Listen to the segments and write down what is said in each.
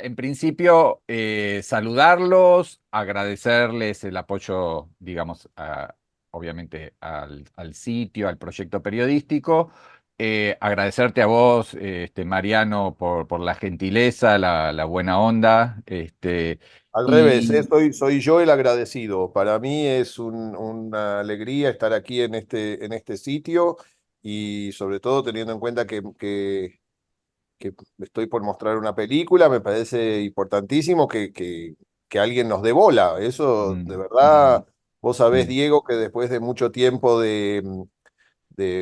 En principio, saludarlos, agradecerles el apoyo, digamos, obviamente al sitio, al proyecto periodístico. Agradecerte a vos, Mariano, por la gentileza, la buena onda. Al revés, Y soy yo el agradecido. Para mí es una alegría estar aquí en este sitio y sobre todo teniendo en cuenta que estoy por mostrar una película, me parece importantísimo que alguien nos dé bola. Eso, de mm, verdad, vos sabés, mm, Diego, que después de mucho tiempo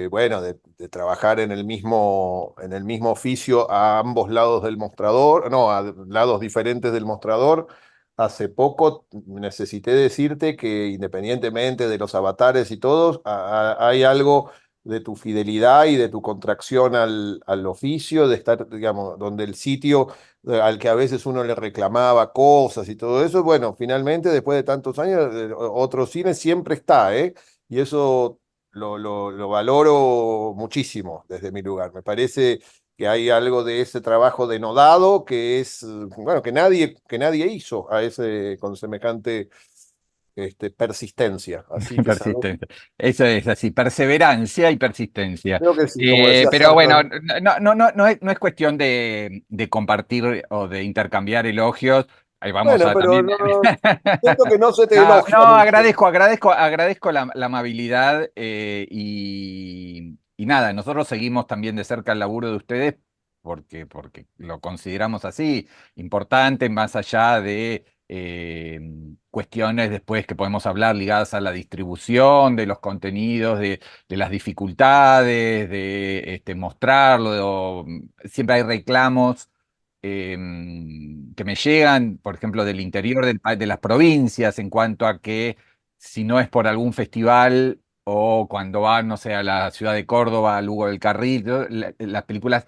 bueno, de trabajar en el mismo oficio a ambos lados del mostrador, no, a lados diferentes del mostrador. Hace poco necesité decirte que independientemente de los avatares y todos, hay algo de tu fidelidad y de tu contracción al oficio, de estar, digamos, donde el sitio al que a veces uno le reclamaba cosas y todo eso, bueno, finalmente, después de tantos años, otro cine siempre está, ¿eh? Y eso lo valoro muchísimo desde mi lugar. Me parece que hay algo de ese trabajo denodado que es, bueno, que nadie hizo a ese, con semejante persistencia. Así que, ¿sabes? Persistencia. Eso es así, perseverancia y persistencia. Creo que sí, como decía Pero bueno, Sartre. no es cuestión de compartir o de intercambiar elogios. Ahí vamos Bueno, a pero también. siento que no se te No, elogia no, mucho. agradezco la amabilidad y nada, nosotros seguimos también de cerca el laburo de ustedes porque lo consideramos así, importante, más allá de cuestiones después que podemos hablar ligadas a la distribución de los contenidos, de las dificultades, de mostrarlo, siempre hay reclamos que me llegan, por ejemplo, del interior de las provincias, en cuanto a que si no es por algún festival o cuando van, no sé, a la ciudad de Córdoba, a Lugo del Carril, las películas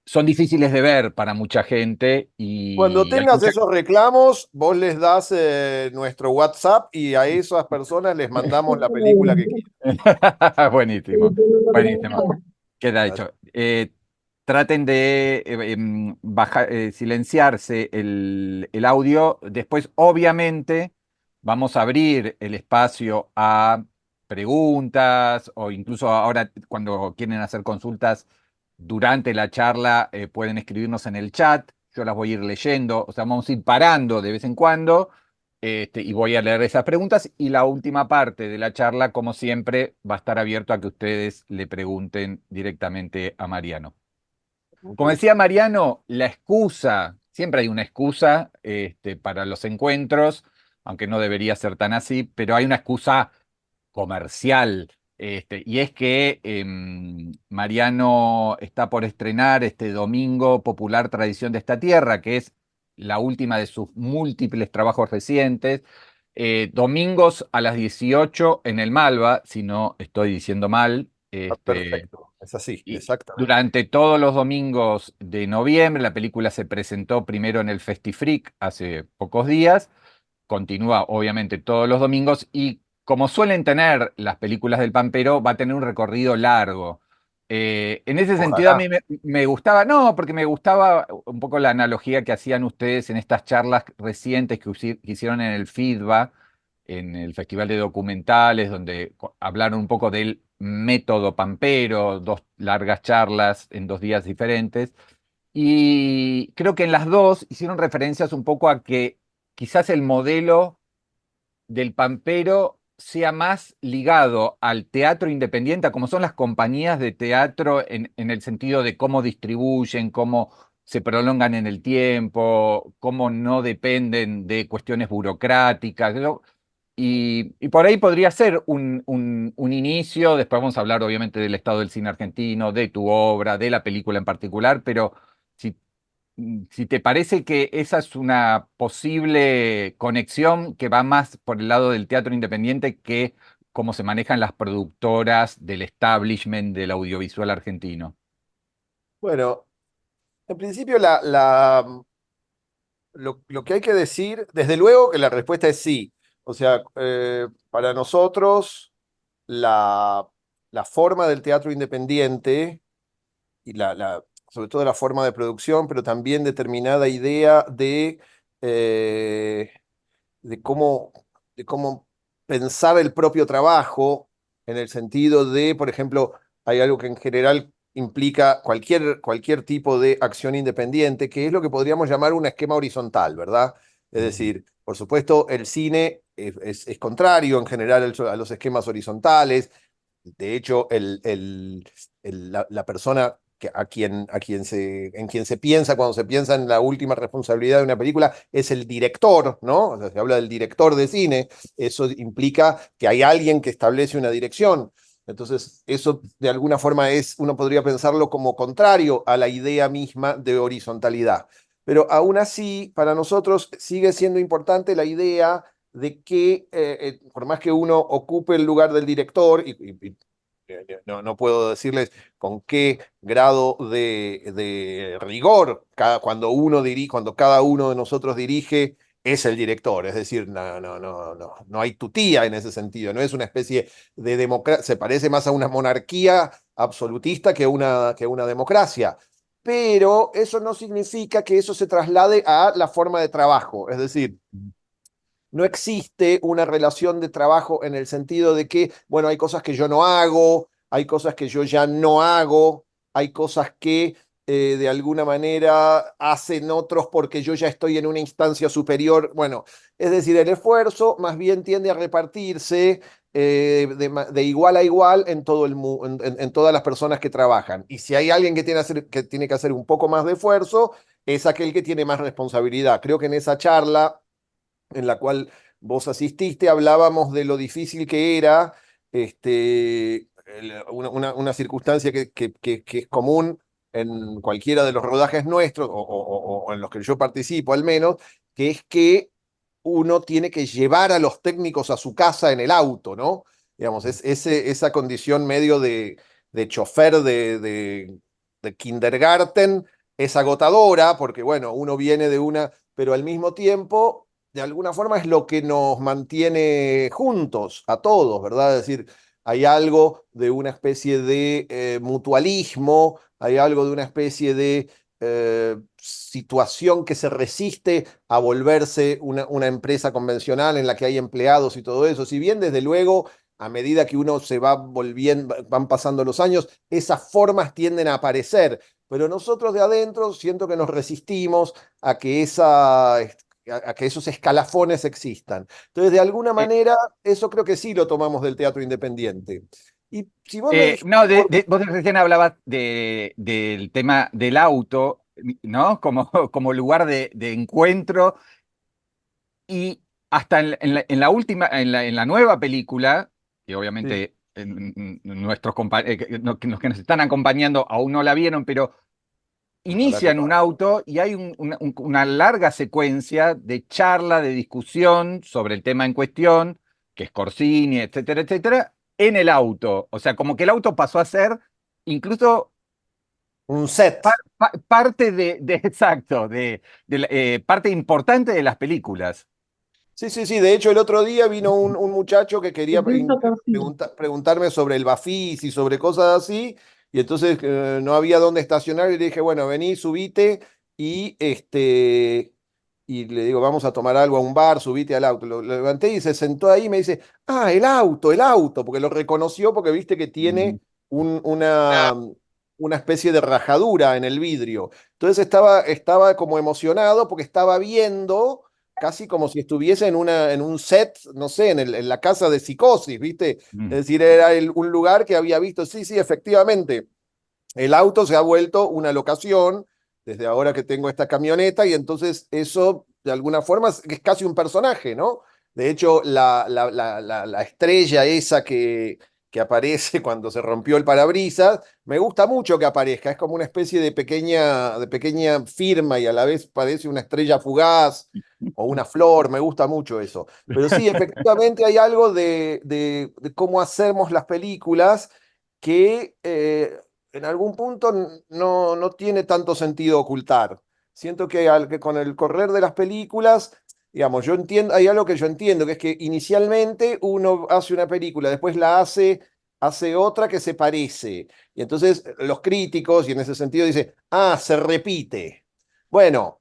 son difíciles de ver para mucha gente Cuando y hay tengas mucha... esos reclamos, vos les das nuestro WhatsApp y a esas personas les mandamos la película que quieran. Buenísimo, buenísimo. Queda hecho. Traten de silenciarse el audio. Después, obviamente, vamos a abrir el espacio a preguntas o incluso ahora cuando quieren hacer consultas durante la charla, pueden escribirnos en el chat. Yo las voy a ir leyendo. O sea, vamos a ir parando de vez en cuando y voy a leer esas preguntas. Y la última parte de la charla, como siempre, va a estar abierto a que ustedes le pregunten directamente a Mariano. Como Ok. decía Mariano, la excusa, siempre hay una excusa para los encuentros, aunque no debería ser tan así, pero hay una excusa comercial. Y es que Mariano está por estrenar este domingo Popular Tradición de esta Tierra, que es la última de sus múltiples trabajos recientes. Domingos a las 18 en el Malva, si no estoy diciendo mal. Ah, perfecto, es así, Y exactamente. durante todos los domingos de noviembre, la película se presentó primero en el FestiFreak hace pocos días, continúa obviamente todos los domingos y como suelen tener las películas del Pampero, va a tener un recorrido largo. En ese sentido a Ojalá. mí me gustaba, no, porque me gustaba un poco la analogía que hacían ustedes en estas charlas recientes que hicieron en el FIDBA, en el Festival de Documentales, donde hablaron un poco del método Pampero, dos largas charlas en 2 días diferentes. Y creo que en las dos hicieron referencias un poco a que quizás el modelo del Pampero sea más ligado al teatro independiente, a cómo son las compañías de teatro en el sentido de cómo distribuyen, cómo se prolongan en el tiempo, cómo no dependen de cuestiones burocráticas. ¿No? Y por ahí podría ser un inicio, después vamos a hablar obviamente del estado del cine argentino, de tu obra, de la película en particular, pero si si te parece que esa es una posible conexión que va más por el lado del teatro independiente que cómo se manejan las productoras del establishment del audiovisual argentino. Bueno, en principio lo que hay que decir, desde luego que la respuesta es sí. O sea, para nosotros la, la forma del teatro independiente y sobre todo de la forma de producción, pero también determinada idea eh, de cómo, de cómo pensar el propio trabajo, en el sentido de, por ejemplo, hay algo que en general implica cualquier tipo de acción independiente, que es lo que podríamos llamar un esquema horizontal, ¿verdad? Es decir, por supuesto, el cine es contrario en general a los esquemas horizontales. De hecho, la persona en quien se piensa cuando se piensa en la última responsabilidad de una película es el director, ¿no? O sea, se habla del director de cine, eso implica que hay alguien que establece una dirección. Entonces, eso de alguna forma uno podría pensarlo como contrario a la idea misma de horizontalidad. Pero aún así, para nosotros sigue siendo importante la idea de que, por más que uno ocupe el lugar del director, no puedo decirles con qué grado de rigor cuando cada uno de nosotros dirige, es el director. Es decir, no hay tutía en ese sentido, no es una especie de democracia, se parece más a una monarquía absolutista que una democracia. Pero eso no significa que eso se traslade a la forma de trabajo. Es decir, no existe una relación de trabajo en el sentido de que, bueno, hay cosas que yo no hago, hay cosas que yo ya no hago, hay cosas que de alguna manera hacen otros porque yo ya estoy en una instancia superior. Bueno, es decir, el esfuerzo más bien tiende a repartirse de igual a igual en, todo en todas las personas que trabajan. Y si hay alguien que tiene que hacer un poco más de esfuerzo, es aquel que tiene más responsabilidad. Creo que en esa charla en la cual vos asististe, hablábamos de lo difícil que era una circunstancia que es común en cualquiera de los rodajes nuestros, o en los que yo participo al menos, que es que uno tiene que llevar a los técnicos a su casa en el auto, ¿no? Digamos, esa condición medio de chofer de kindergarten es agotadora, porque bueno, uno viene de una, pero al mismo tiempo, de alguna forma es lo que nos mantiene juntos a todos, ¿verdad? Es decir, hay algo de una especie de mutualismo, hay algo de una especie de situación que se resiste a volverse una empresa convencional en la que hay empleados y todo eso. Si bien, desde luego, a medida que uno se va volviendo, van pasando los años, esas formas tienden a aparecer, pero nosotros de adentro siento que nos resistimos a que a que esos escalafones existan. Entonces, de alguna Eh, manera, eso creo que sí lo tomamos del teatro independiente. Y si vos me dijiste, no, vos recién hablabas del tema del auto, ¿no? Como, como lugar de encuentro y hasta en la última, en la nueva película, que sí, obviamente nuestros que nos están acompañando aún no la vieron, pero ojalá que inician un auto y hay una larga secuencia de charla, de discusión sobre el tema en cuestión, que es Corsini, etcétera, etcétera, en el auto. O sea, como que el auto pasó a ser incluso un set. parte exacto, parte importante de las películas. Sí, sí, sí. De hecho, el otro día vino un muchacho que quería preguntarme sobre el Bafis y sobre cosas así, y entonces no había dónde estacionar y le dije, bueno, vení, subite y y le digo, vamos a tomar algo a un bar, subite al auto. Lo levanté y se sentó ahí y me dice, ah, el auto, porque lo reconoció porque viste que Mm. tiene una especie de rajadura en el vidrio. Entonces estaba como emocionado porque estaba viendo casi como si estuviese en un set, no sé, en la casa de Psicosis, ¿viste? Mm. Es decir, era un lugar que había visto, sí, sí, efectivamente, el auto se ha vuelto una locación desde ahora que tengo esta camioneta y entonces eso de alguna forma es casi un personaje, ¿no? De hecho, la estrella esa que aparece cuando se rompió el parabrisas, me gusta mucho que aparezca, es como una especie de pequeña firma y a la vez parece una estrella fugaz o una flor, me gusta mucho eso. Pero sí, efectivamente hay algo de cómo hacemos las películas que en algún punto no tiene tanto sentido ocultar. Siento que con el correr de las películas, digamos, yo entiendo, hay algo que yo entiendo, que es que inicialmente uno hace una película, después la hace hace otra que se parece. Y entonces los críticos, y en ese sentido, dicen, ah, se repite. Bueno,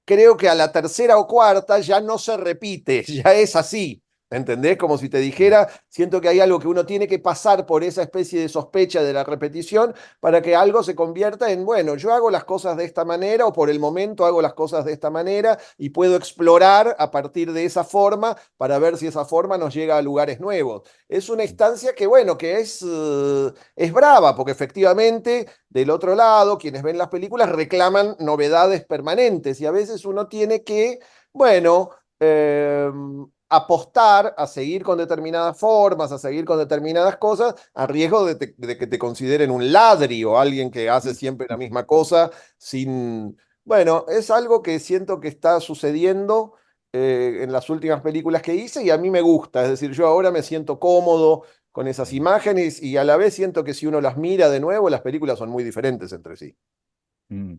creo que a la tercera o cuarta ya no se repite, ya es así. ¿Entendés? Como si te dijera, siento que hay algo que uno tiene que pasar por esa especie de sospecha de la repetición para que algo se convierta en, bueno, yo hago las cosas de esta manera o por el momento hago las cosas de esta manera y puedo explorar a partir de esa forma para ver si esa forma nos llega a lugares nuevos. Es una instancia que, bueno, que es brava, porque efectivamente del otro lado, quienes ven las películas reclaman novedades permanentes y a veces uno tiene que, bueno, apostar a seguir con determinadas formas, a seguir con determinadas cosas, a riesgo de que te consideren un ladri o alguien que hace siempre la misma cosa sin... Bueno, es algo que siento que está sucediendo en las últimas películas que hice y a mí me gusta, es decir, yo ahora me siento cómodo con esas imágenes y a la vez siento que si uno las mira de nuevo, las películas son muy diferentes entre sí. Mm.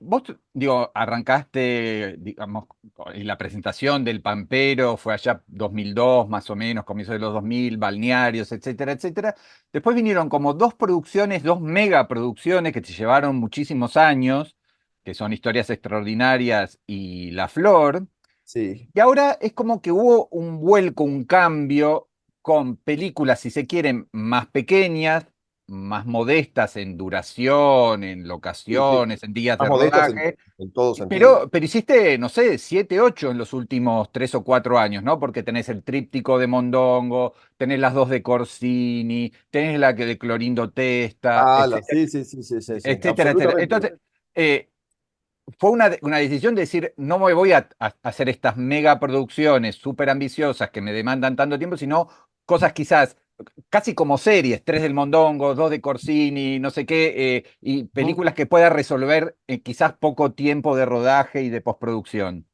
Vos, digo, arrancaste, digamos, en la presentación del Pampero, fue allá 2002, más o menos, comienzo de los 2000, Balnearios, etcétera, etcétera. Después vinieron como dos producciones, dos megaproducciones que te llevaron muchísimos años, que son Historias Extraordinarias y La Flor. Sí. Y ahora es como que hubo un vuelco, un cambio con películas, si se quieren, más pequeñas, más modestas en duración, en Sí, sí. locaciones, en días Más de modestas rodaje. en todo sentido. Pero hiciste, no sé, 7, 8 en los últimos 3 o 4 años, ¿no? Porque tenés el tríptico de Mondongo, tenés las dos de Corsini, tenés la que de Clorindo Testa, etcétera, Sí, sí, sí, sí, sí, sí, etcétera, etcétera. absolutamente. Entonces, eh, fue una decisión de decir, no me voy a hacer estas megaproducciones súper ambiciosas que me demandan tanto tiempo, sino cosas quizás casi como series, tres del Mondongo, dos de Corsini, no sé qué, y Ujú. películas que pueda resolver quizás poco tiempo de rodaje y de postproducción.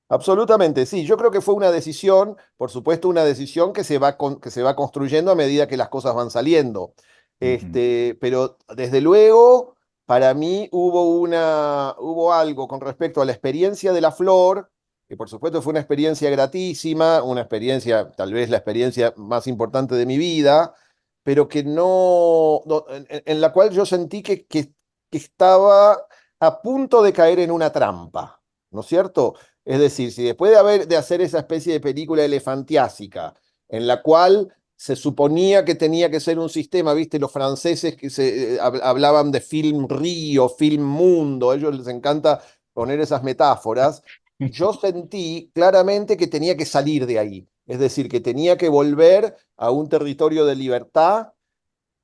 Absolutamente, sí. Yo creo que fue una decisión, por supuesto, una decisión que que se va construyendo a medida que las cosas van saliendo. Ujú. Pero desde luego, para mí hubo algo con respecto a la experiencia de la flor, que por supuesto fue una experiencia gratísima, una experiencia, tal vez la experiencia más importante de mi vida, pero que en la cual yo sentí que estaba a punto de caer en una trampa, ¿no es cierto? Es decir, si después de hacer esa especie de película elefantiásica, en la cual se suponía que tenía que ser un sistema, viste, los franceses que hablaban de film río, film mundo, a ellos les encanta poner esas metáforas, yo sentí claramente que tenía que salir de ahí, es decir, que tenía que volver a un territorio de libertad,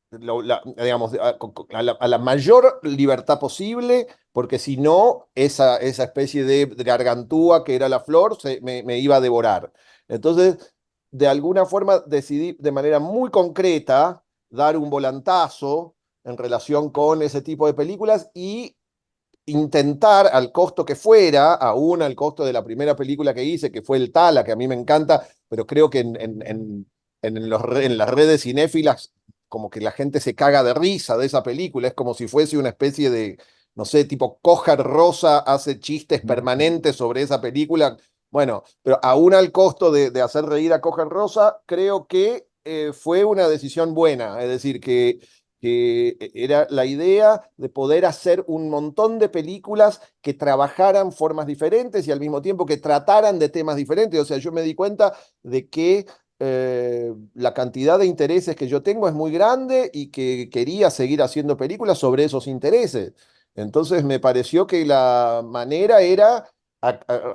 digamos, a la mayor libertad posible, porque si no, esa especie de gargantúa que era la flor me iba a devorar. Entonces, de alguna forma decidí de manera muy concreta dar un volantazo en relación con ese tipo de películas y intentar, al costo que fuera, aún al costo de la primera película que hice, que fue El Tala, que a mí me encanta, pero creo que en las redes cinéfilas como que la gente se caga de risa de esa película, es como si fuese una especie de, no sé, tipo Cojar Rosa hace chistes permanentes sobre esa película. Bueno, pero aún al costo de hacer reír a Cojar Rosa, creo que fue una decisión buena, es decir, que era la idea de poder hacer un montón de películas que trabajaran formas diferentes y al mismo tiempo que trataran de temas diferentes. O sea, yo me di cuenta de que la cantidad de intereses que yo tengo es muy grande y que quería seguir haciendo películas sobre esos intereses. Entonces me pareció que la manera era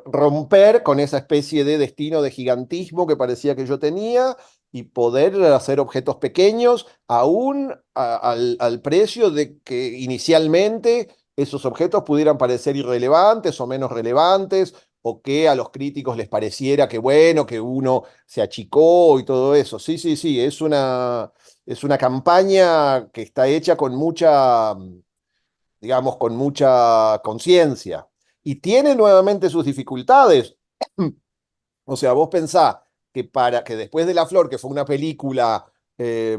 romper con esa especie de destino de gigantismo que parecía que yo tenía y poder hacer objetos pequeños aún al precio de que inicialmente esos objetos pudieran parecer irrelevantes o menos relevantes, o que a los críticos les pareciera que bueno, que uno se achicó y todo eso. Sí, sí, sí, es una campaña que está hecha con mucha, digamos, con mucha conciencia. Y tiene nuevamente sus dificultades. O sea, vos pensás que para que después de La Flor, que fue una película eh,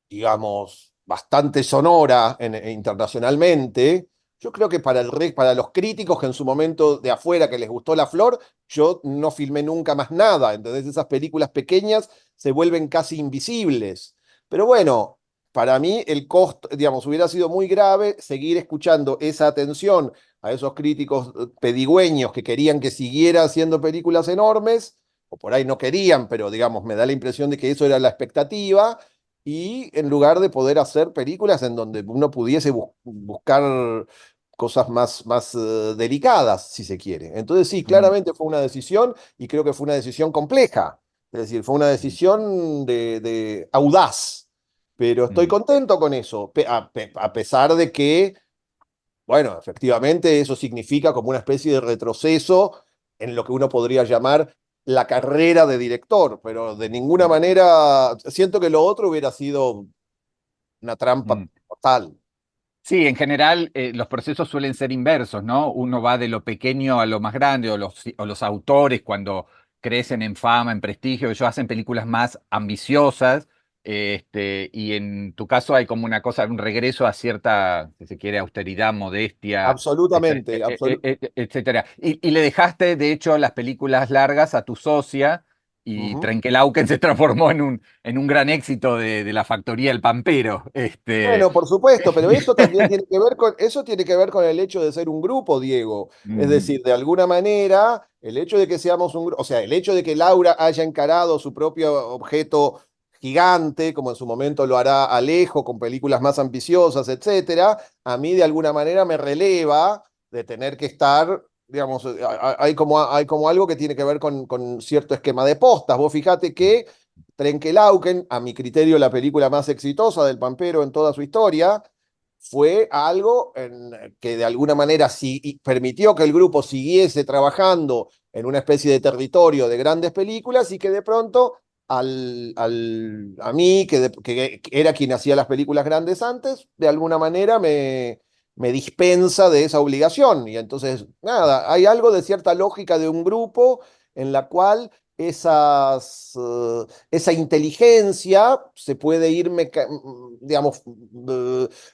digamos, bastante sonora internacionalmente, Yo creo que para los críticos que en su momento de afuera que les gustó La Flor, yo no filmé nunca más nada. Entonces esas películas pequeñas se vuelven casi invisibles. Pero bueno, para mí el costo, digamos, hubiera sido muy grave seguir escuchando esa atención a esos críticos pedigüeños que querían que siguiera haciendo películas enormes, o por ahí no querían, pero digamos, me da la impresión de que eso era la expectativa, y en lugar de poder hacer películas en donde uno pudiese buscar cosas más delicadas, si se quiere. Entonces sí, Mm, claramente fue una decisión y creo que fue una decisión compleja, es decir, fue una mm, decisión de audaz, pero estoy mm, contento con eso, a pesar de que, bueno, efectivamente eso significa como una especie de retroceso en lo que uno podría llamar la carrera de director, pero de ninguna mm, manera siento que lo otro hubiera sido una trampa mm. total. Sí, en general los procesos suelen ser inversos, ¿no? Uno va de lo pequeño a lo más grande, o los autores cuando crecen en fama, en prestigio, ellos hacen películas más ambiciosas, y en tu caso hay como una cosa, un regreso a cierta, si se quiere, austeridad, modestia, Absolutamente, etcétera. Y le dejaste, de hecho, las películas largas a tu socia, y Ujú. Trenkelauken se transformó en un gran éxito de la factoría El Pampero. Bueno, por supuesto, pero eso también tiene que ver eso tiene que ver con el hecho de ser un grupo, Diego. Es Mm, decir, de alguna manera, el hecho de que seamos un grupo, o sea, el hecho de que Laura haya encarado su propio objeto gigante, como en su momento lo hará Alejo con películas más ambiciosas, etcétera, a mí de alguna manera me releva de tener que estar, digamos, hay como algo que tiene que ver con cierto esquema de postas. Vos fíjate que Trenkelauken, a mi criterio la película más exitosa del Pampero en toda su historia, fue algo que de alguna manera permitió que el grupo siguiese trabajando en una especie de territorio de grandes películas y que de pronto a mí, que era quien hacía las películas grandes antes, de alguna manera me dispensa de esa obligación. Y entonces, nada, hay algo de cierta lógica de un grupo en la cual esa inteligencia se puede ir, digamos,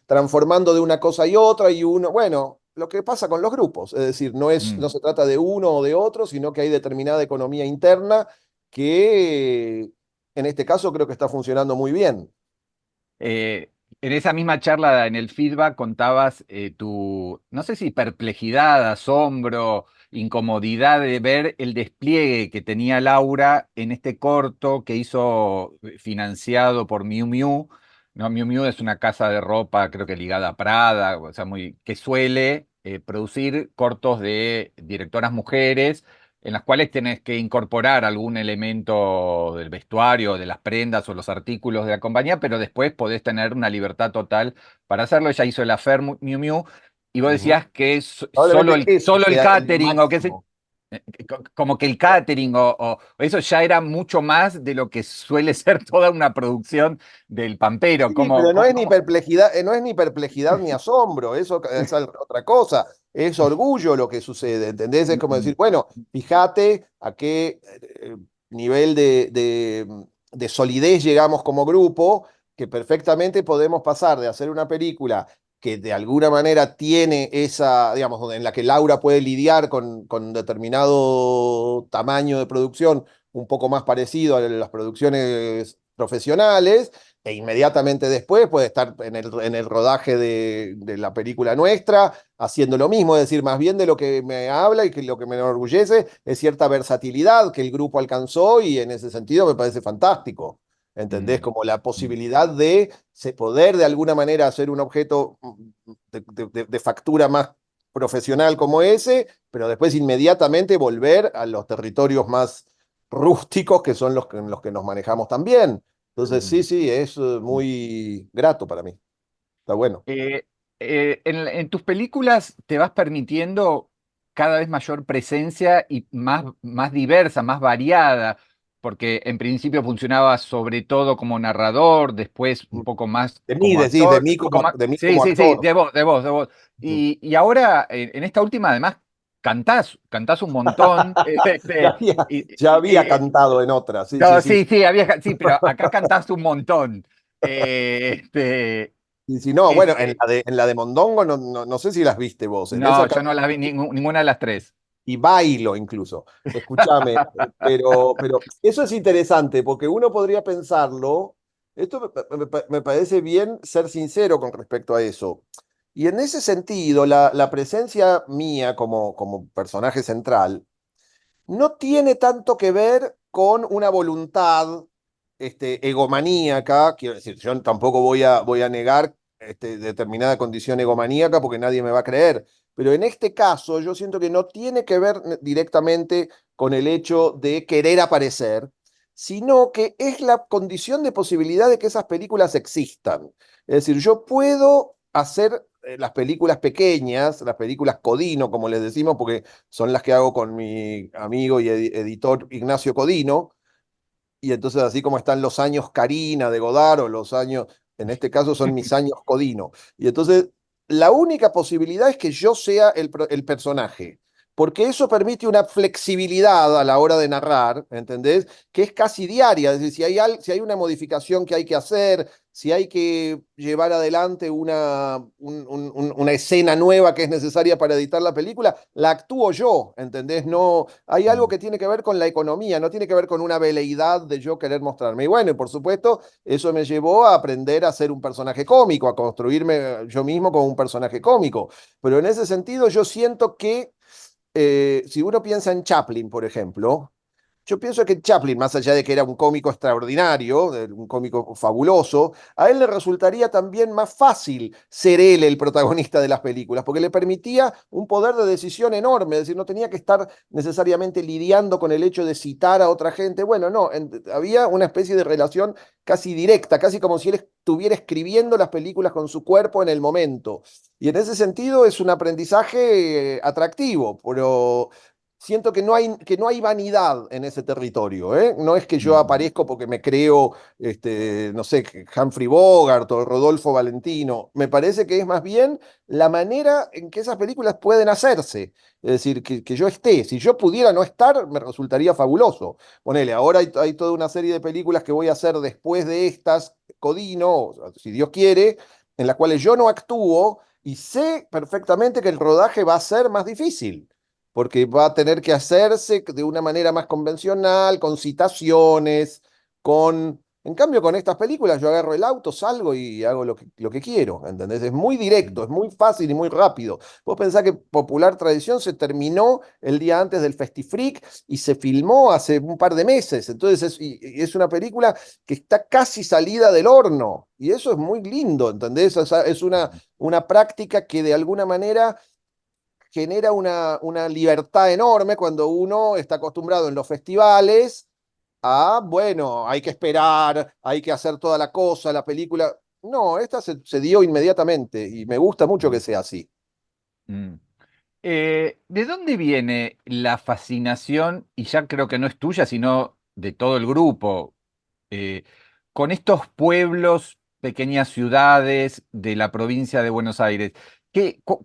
transformando de una cosa y otra, y uno, bueno, lo que pasa con los grupos, es decir, mm. no se trata de uno o de otro, sino que hay determinada economía interna que en este caso creo que está funcionando muy bien. En esa misma charla, en el feedback, contabas tu, no sé si perplejidad, asombro, incomodidad de ver el despliegue que tenía Laura en este corto que hizo financiado por Miu Miu. ¿No? Miu Miu es una casa de ropa, creo que ligada a Prada, o sea, que suele producir cortos de directoras mujeres en las cuales tenés que incorporar algún elemento del vestuario, de las prendas o los artículos de la compañía, pero después podés tener una libertad total para hacerlo. Ella hizo el Affair Miu Miu, y vos Ujú. decías que es Probablemente eso solo el sea el catering, o qué sé, máximo. como que el catering o eso ya era mucho más de lo que suele ser toda una producción del Pampero. Sí, Como, pero no es ni perplejidad, no es ni perplejidad ni asombro, eso es otra cosa, es orgullo lo que sucede, ¿entendés? Es como decir, bueno, fíjate a qué nivel de solidez llegamos como grupo, que perfectamente podemos pasar de hacer una película que de alguna manera tiene esa, digamos, en la que Laura puede lidiar con determinado tamaño de producción un poco más parecido a las producciones profesionales, e inmediatamente después puede estar en el rodaje de la película nuestra, haciendo lo mismo, es decir, más bien de lo que me habla y que lo que me enorgullece es cierta versatilidad que el grupo alcanzó, y en ese sentido me parece fantástico. ¿Entendés? mm, Como la mm, posibilidad de poder de alguna manera hacer un objeto de factura más profesional como ese, pero después inmediatamente volver a los territorios más rústicos que son en los que nos manejamos también. Entonces, sí, mm. sí, es muy grato para mí. Está bueno. Eh, en tus películas te vas permitiendo cada vez mayor presencia y más diversa, más variada, porque en principio funcionaba sobre todo como narrador, después un poco más De mí, como decís, actor, de mí sí, como sí, sí, actor. de vos. Y ahora, en esta última, además, cantás un montón. Ya Este, había, y- ya y- había y- cantado en otra, sí, sí, no, sí. sí, sí, sí, pero acá cantaste un montón. Eh, este, Y si no, bueno, Ese, en la de Mondongo no sé si las viste vos, en esa no, yo no la vi ninguna de las tres. y bailo incluso. Escúchame, pero eso es interesante porque uno podría pensarlo, esto me parece bien ser sincero con respecto a eso. Y en ese sentido, la presencia mía como personaje central no tiene tanto que ver con una voluntad egomaníaca, quiero decir, yo tampoco voy a negar determinada condición egomaníaca porque nadie me va a creer, pero en este caso yo siento que no tiene que ver directamente con el hecho de querer aparecer, sino que es la condición de posibilidad de que esas películas existan. Es decir, yo puedo hacer las películas pequeñas, las películas Codino, como les decimos, porque son las que hago con mi amigo y editor Ignacio Codino, y entonces así como están los años Karina de Godard o los años, en este caso son mis años Codino. Y entonces la única posibilidad es que yo sea el personaje, porque eso permite una flexibilidad a la hora de narrar, ¿entendés? Que es casi diaria, es decir, si hay una modificación que hay que hacer, si hay que llevar adelante una escena nueva que es necesaria para editar la película, la actúo yo, ¿entendés? No, hay algo Mm. que tiene que ver con la economía, no tiene que ver con una veleidad de yo querer mostrarme. Y bueno, y por supuesto, eso me llevó a aprender a ser un personaje cómico, a construirme yo mismo como un personaje cómico. Pero en ese sentido, yo siento que si uno piensa en Chaplin, por ejemplo, yo pienso que Chaplin, más allá de que era un cómico extraordinario, un cómico fabuloso, a él le resultaría también más fácil ser él el protagonista de las películas, porque le permitía un poder de decisión enorme, es decir, no tenía que estar necesariamente lidiando con el hecho de citar a otra gente. Bueno, no, había una especie de relación casi directa, casi como si él estuviera escribiendo las películas con su cuerpo en el momento. Y en ese sentido es un aprendizaje atractivo, pero siento que no hay vanidad en ese territorio, ¿eh? No es que yo Mm. aparezco porque me creo, no sé, Humphrey Bogart o Rodolfo Valentino. Me parece que es más bien la manera en que esas películas pueden hacerse. Es decir, que yo esté. Si yo pudiera no estar, me resultaría fabuloso. Ponele, ahora hay toda una serie de películas que voy a hacer después de estas, Codino, si Dios quiere, en las cuales yo no actúo y sé perfectamente que el rodaje va a ser más difícil porque va a tener que hacerse de una manera más convencional, con citaciones, con... En cambio, con estas películas yo agarro el auto, salgo y hago lo que quiero, ¿entendés? Es muy directo, es muy fácil y muy rápido. Vos pensás que Popular Tradición se terminó el día antes del Festifreak y se filmó hace un par de meses. Entonces y es una película que está casi salida del horno. Y eso es muy lindo, ¿entendés? Es una práctica que de alguna manera genera una libertad enorme cuando uno está acostumbrado en los festivales a, bueno, hay que esperar, hay que hacer toda la cosa, la película. No, esta se dio inmediatamente y me gusta mucho que Mm. sea así. Mm. ¿De dónde viene la fascinación, y ya creo que no es tuya, sino de todo el grupo, eh, con estos pueblos, pequeñas ciudades de la provincia de Buenos Aires?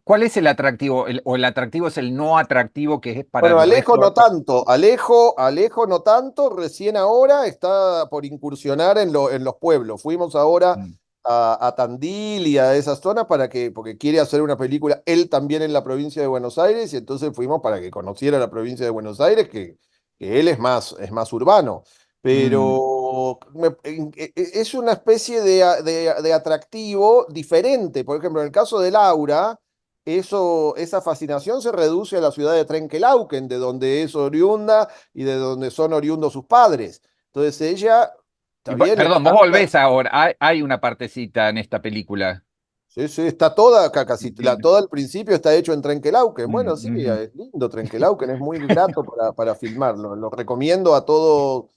¿Cuál es el atractivo? ¿O el atractivo es el no atractivo que es para Bueno, el Alejo resto? no tanto, Alejo no tanto, recién ahora está por incursionar en los pueblos. Fuimos ahora Mm, a Tandil y a esas zonas porque quiere hacer una película, él también en la provincia de Buenos Aires, y entonces fuimos para que conociera la provincia de Buenos Aires, que él es más urbano. mm. Pero es una especie de atractivo diferente. Por ejemplo, en el caso de Laura esa fascinación se reduce a la ciudad de Trenquelauquen, de donde es oriunda y de donde son oriundos sus padres. Entonces ella, está bien, le Perdón, vos encanta. volvés ahora. Hay una partecita en esta película. Sí, sí, está toda, casi Entiendo. todo el principio está hecho en Trenquelauquen. Mm, Bueno, sí, ujú. es lindo Trenquelauquen, es muy grato para filmarlo. Lo recomiendo a todo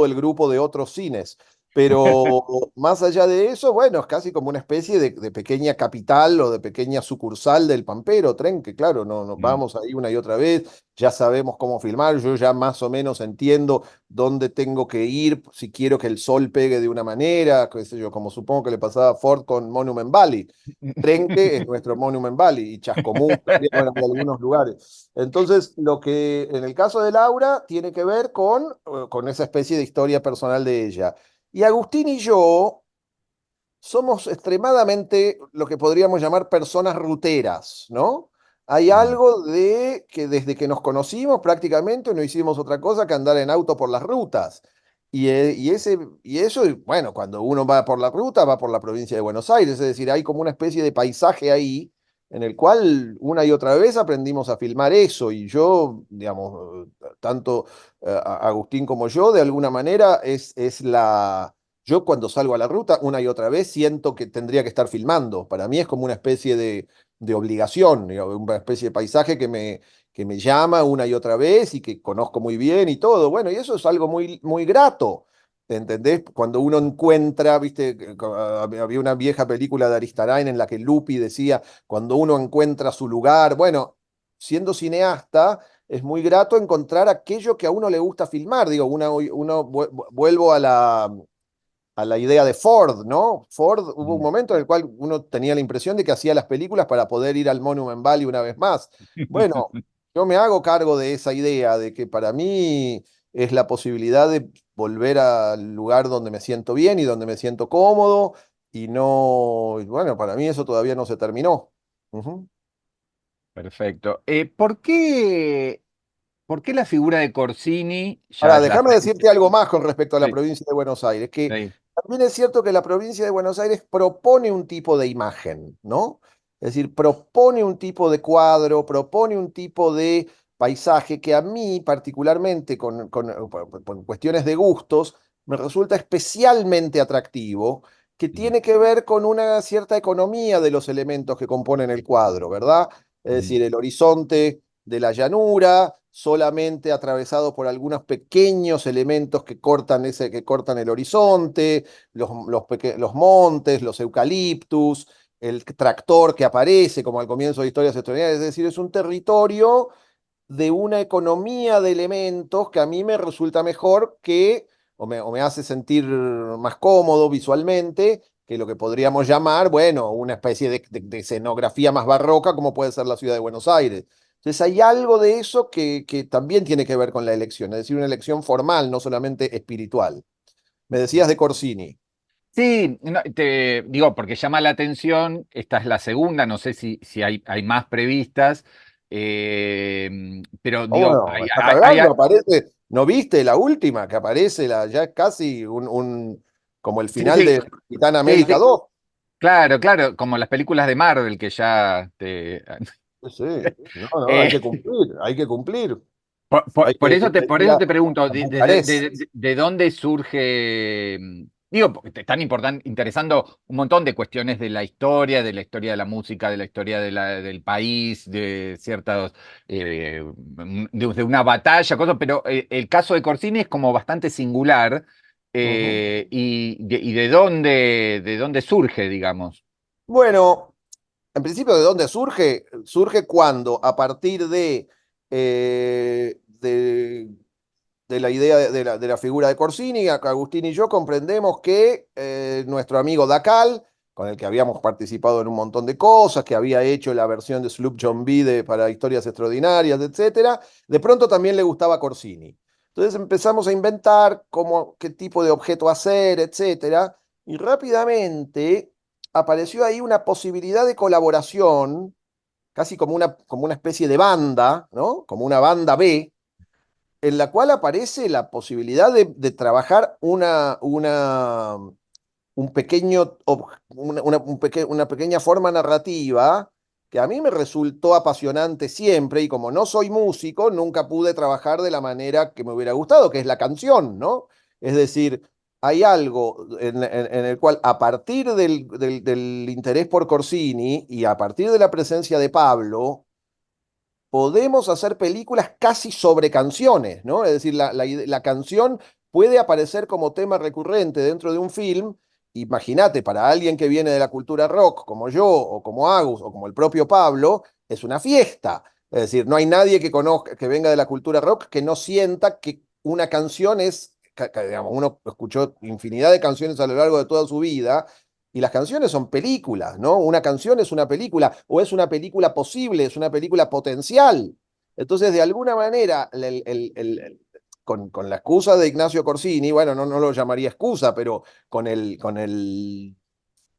el grupo de otros cines. Pero más allá de eso, bueno, es casi como una especie de pequeña capital o de pequeña sucursal del Pampero, Trenque, claro, nos Mm. vamos ahí una y otra vez, ya sabemos cómo filmar, yo ya más o menos entiendo dónde tengo que ir si quiero que el sol pegue de una manera, qué sé yo, como supongo que le pasaba a Ford con Monument Valley. Trenque es nuestro Monument Valley y Chascomús también, bueno, hay algunos lugares. Entonces, lo que en el caso de Laura tiene que ver con esa especie de historia personal de ella. Y Agustín y yo somos extremadamente lo que podríamos llamar personas ruteras, ¿no? Hay Mm, algo de que desde que nos conocimos prácticamente no hicimos otra cosa que andar en auto por las rutas. Y eso, bueno, cuando uno va por la ruta, va por la provincia de Buenos Aires, es decir, hay como una especie de paisaje ahí en el cual una y otra vez aprendimos a filmar eso. Y yo, digamos, tanto Agustín como yo, de alguna manera, es la yo cuando salgo a la ruta una y otra vez siento que tendría que estar filmando. Para mí es como una especie de obligación, digamos, una especie de paisaje que me llama una y otra vez y que conozco muy bien y todo. Bueno, y eso es algo muy, muy grato. ¿Entendés? Cuando uno encuentra, viste, había una vieja película de Aristarain en la que Lupi decía, cuando uno encuentra su lugar, bueno, siendo cineasta, es muy grato encontrar aquello que a uno le gusta filmar. Digo, vuelvo a la idea de Ford, ¿no? Ford, hubo un mm. momento en el cual uno tenía la impresión de que hacía las películas para poder ir al Monument Valley una vez más. Bueno, yo me hago cargo de esa idea, de que para mí es la posibilidad de volver al lugar donde me siento bien y donde me siento cómodo, y no, bueno, para mí eso todavía no se terminó. Ujú. Perfecto. ¿Por qué la figura de Corsini ya Ahora, es la... déjame decirte algo más con respecto a la Sí, provincia de Buenos Aires, que sí. también es cierto que la provincia de Buenos Aires propone un tipo de imagen, ¿no? Es decir, propone un tipo de cuadro, propone un tipo de paisaje que a mí particularmente, por cuestiones de gustos, me resulta especialmente atractivo, que Mm, tiene que ver con una cierta economía de los elementos que componen el cuadro, ¿verdad? Es mm, decir, el horizonte de la llanura, solamente atravesado por algunos pequeños elementos que cortan el horizonte, los montes, los eucaliptus, el tractor que aparece como al comienzo de Historias Extraordinarias. Es decir, es un territorio de una economía de elementos que a mí me resulta mejor o me hace sentir más cómodo visualmente, que lo que podríamos llamar, bueno, una especie de escenografía más barroca como puede ser la ciudad de Buenos Aires. Entonces hay algo de eso que también tiene que ver con la elección, es decir, una elección formal, no solamente espiritual. Me decías de Corsini. sí, no, te digo, porque llama la atención, esta es la segunda, no sé si hay más previstas, pero Oh, digo, bueno, me está cargando, aparece, ¿no viste la última? Que aparece ya es casi como el sí, final sí, de Capitán sí, América sí, 2. claro, claro, como las películas de Marvel que ya te... Sí, sí. No, no, hay Eh, que cumplir, hay que cumplir. por eso Decía te pregunto, a Bucarest. de dónde surge, digo, porque te están interesando un montón de cuestiones de la historia de la música, de la historia del país, de ciertas, de una batalla, cosas, pero el caso de Corsini es como bastante singular, Ujú. y de dónde surge, digamos. Bueno, en principio, ¿de dónde surge? Surge cuando, a partir de la idea de la figura de Corsini, Agustín y yo comprendemos que nuestro amigo Dacal, con el que habíamos participado en un montón de cosas, que había hecho la versión de Sloop John B. Para Historias Extraordinarias, etcétera, de pronto también le gustaba Corsini. Entonces empezamos a inventar qué tipo de objeto hacer, etcétera, y rápidamente apareció ahí una posibilidad de colaboración, casi como una especie de banda, ¿no? Como una banda B, en la cual aparece la posibilidad de trabajar un pequeño, una pequeña forma narrativa que a mí me resultó apasionante siempre, y como no soy músico, nunca pude trabajar de la manera que me hubiera gustado, que es la canción, ¿no? Es decir, hay algo en el cual, a partir del interés por Corsini y a partir de la presencia de Pablo, podemos hacer películas casi sobre canciones, ¿no? Es decir, la canción puede aparecer como tema recurrente dentro de un film. Imagínate, para alguien que viene de la cultura rock, como yo, o como Agus, o como el propio Pablo, es una fiesta. Es decir, no hay nadie que conozca, que venga de la cultura rock, que no sienta que una canción digamos, uno escuchó infinidad de canciones a lo largo de toda su vida, y las canciones son películas, ¿no? Una canción es una película, o es una película posible, es una película potencial. Entonces, de alguna manera, con la excusa de Ignacio Corsini, bueno, no lo llamaría excusa, pero con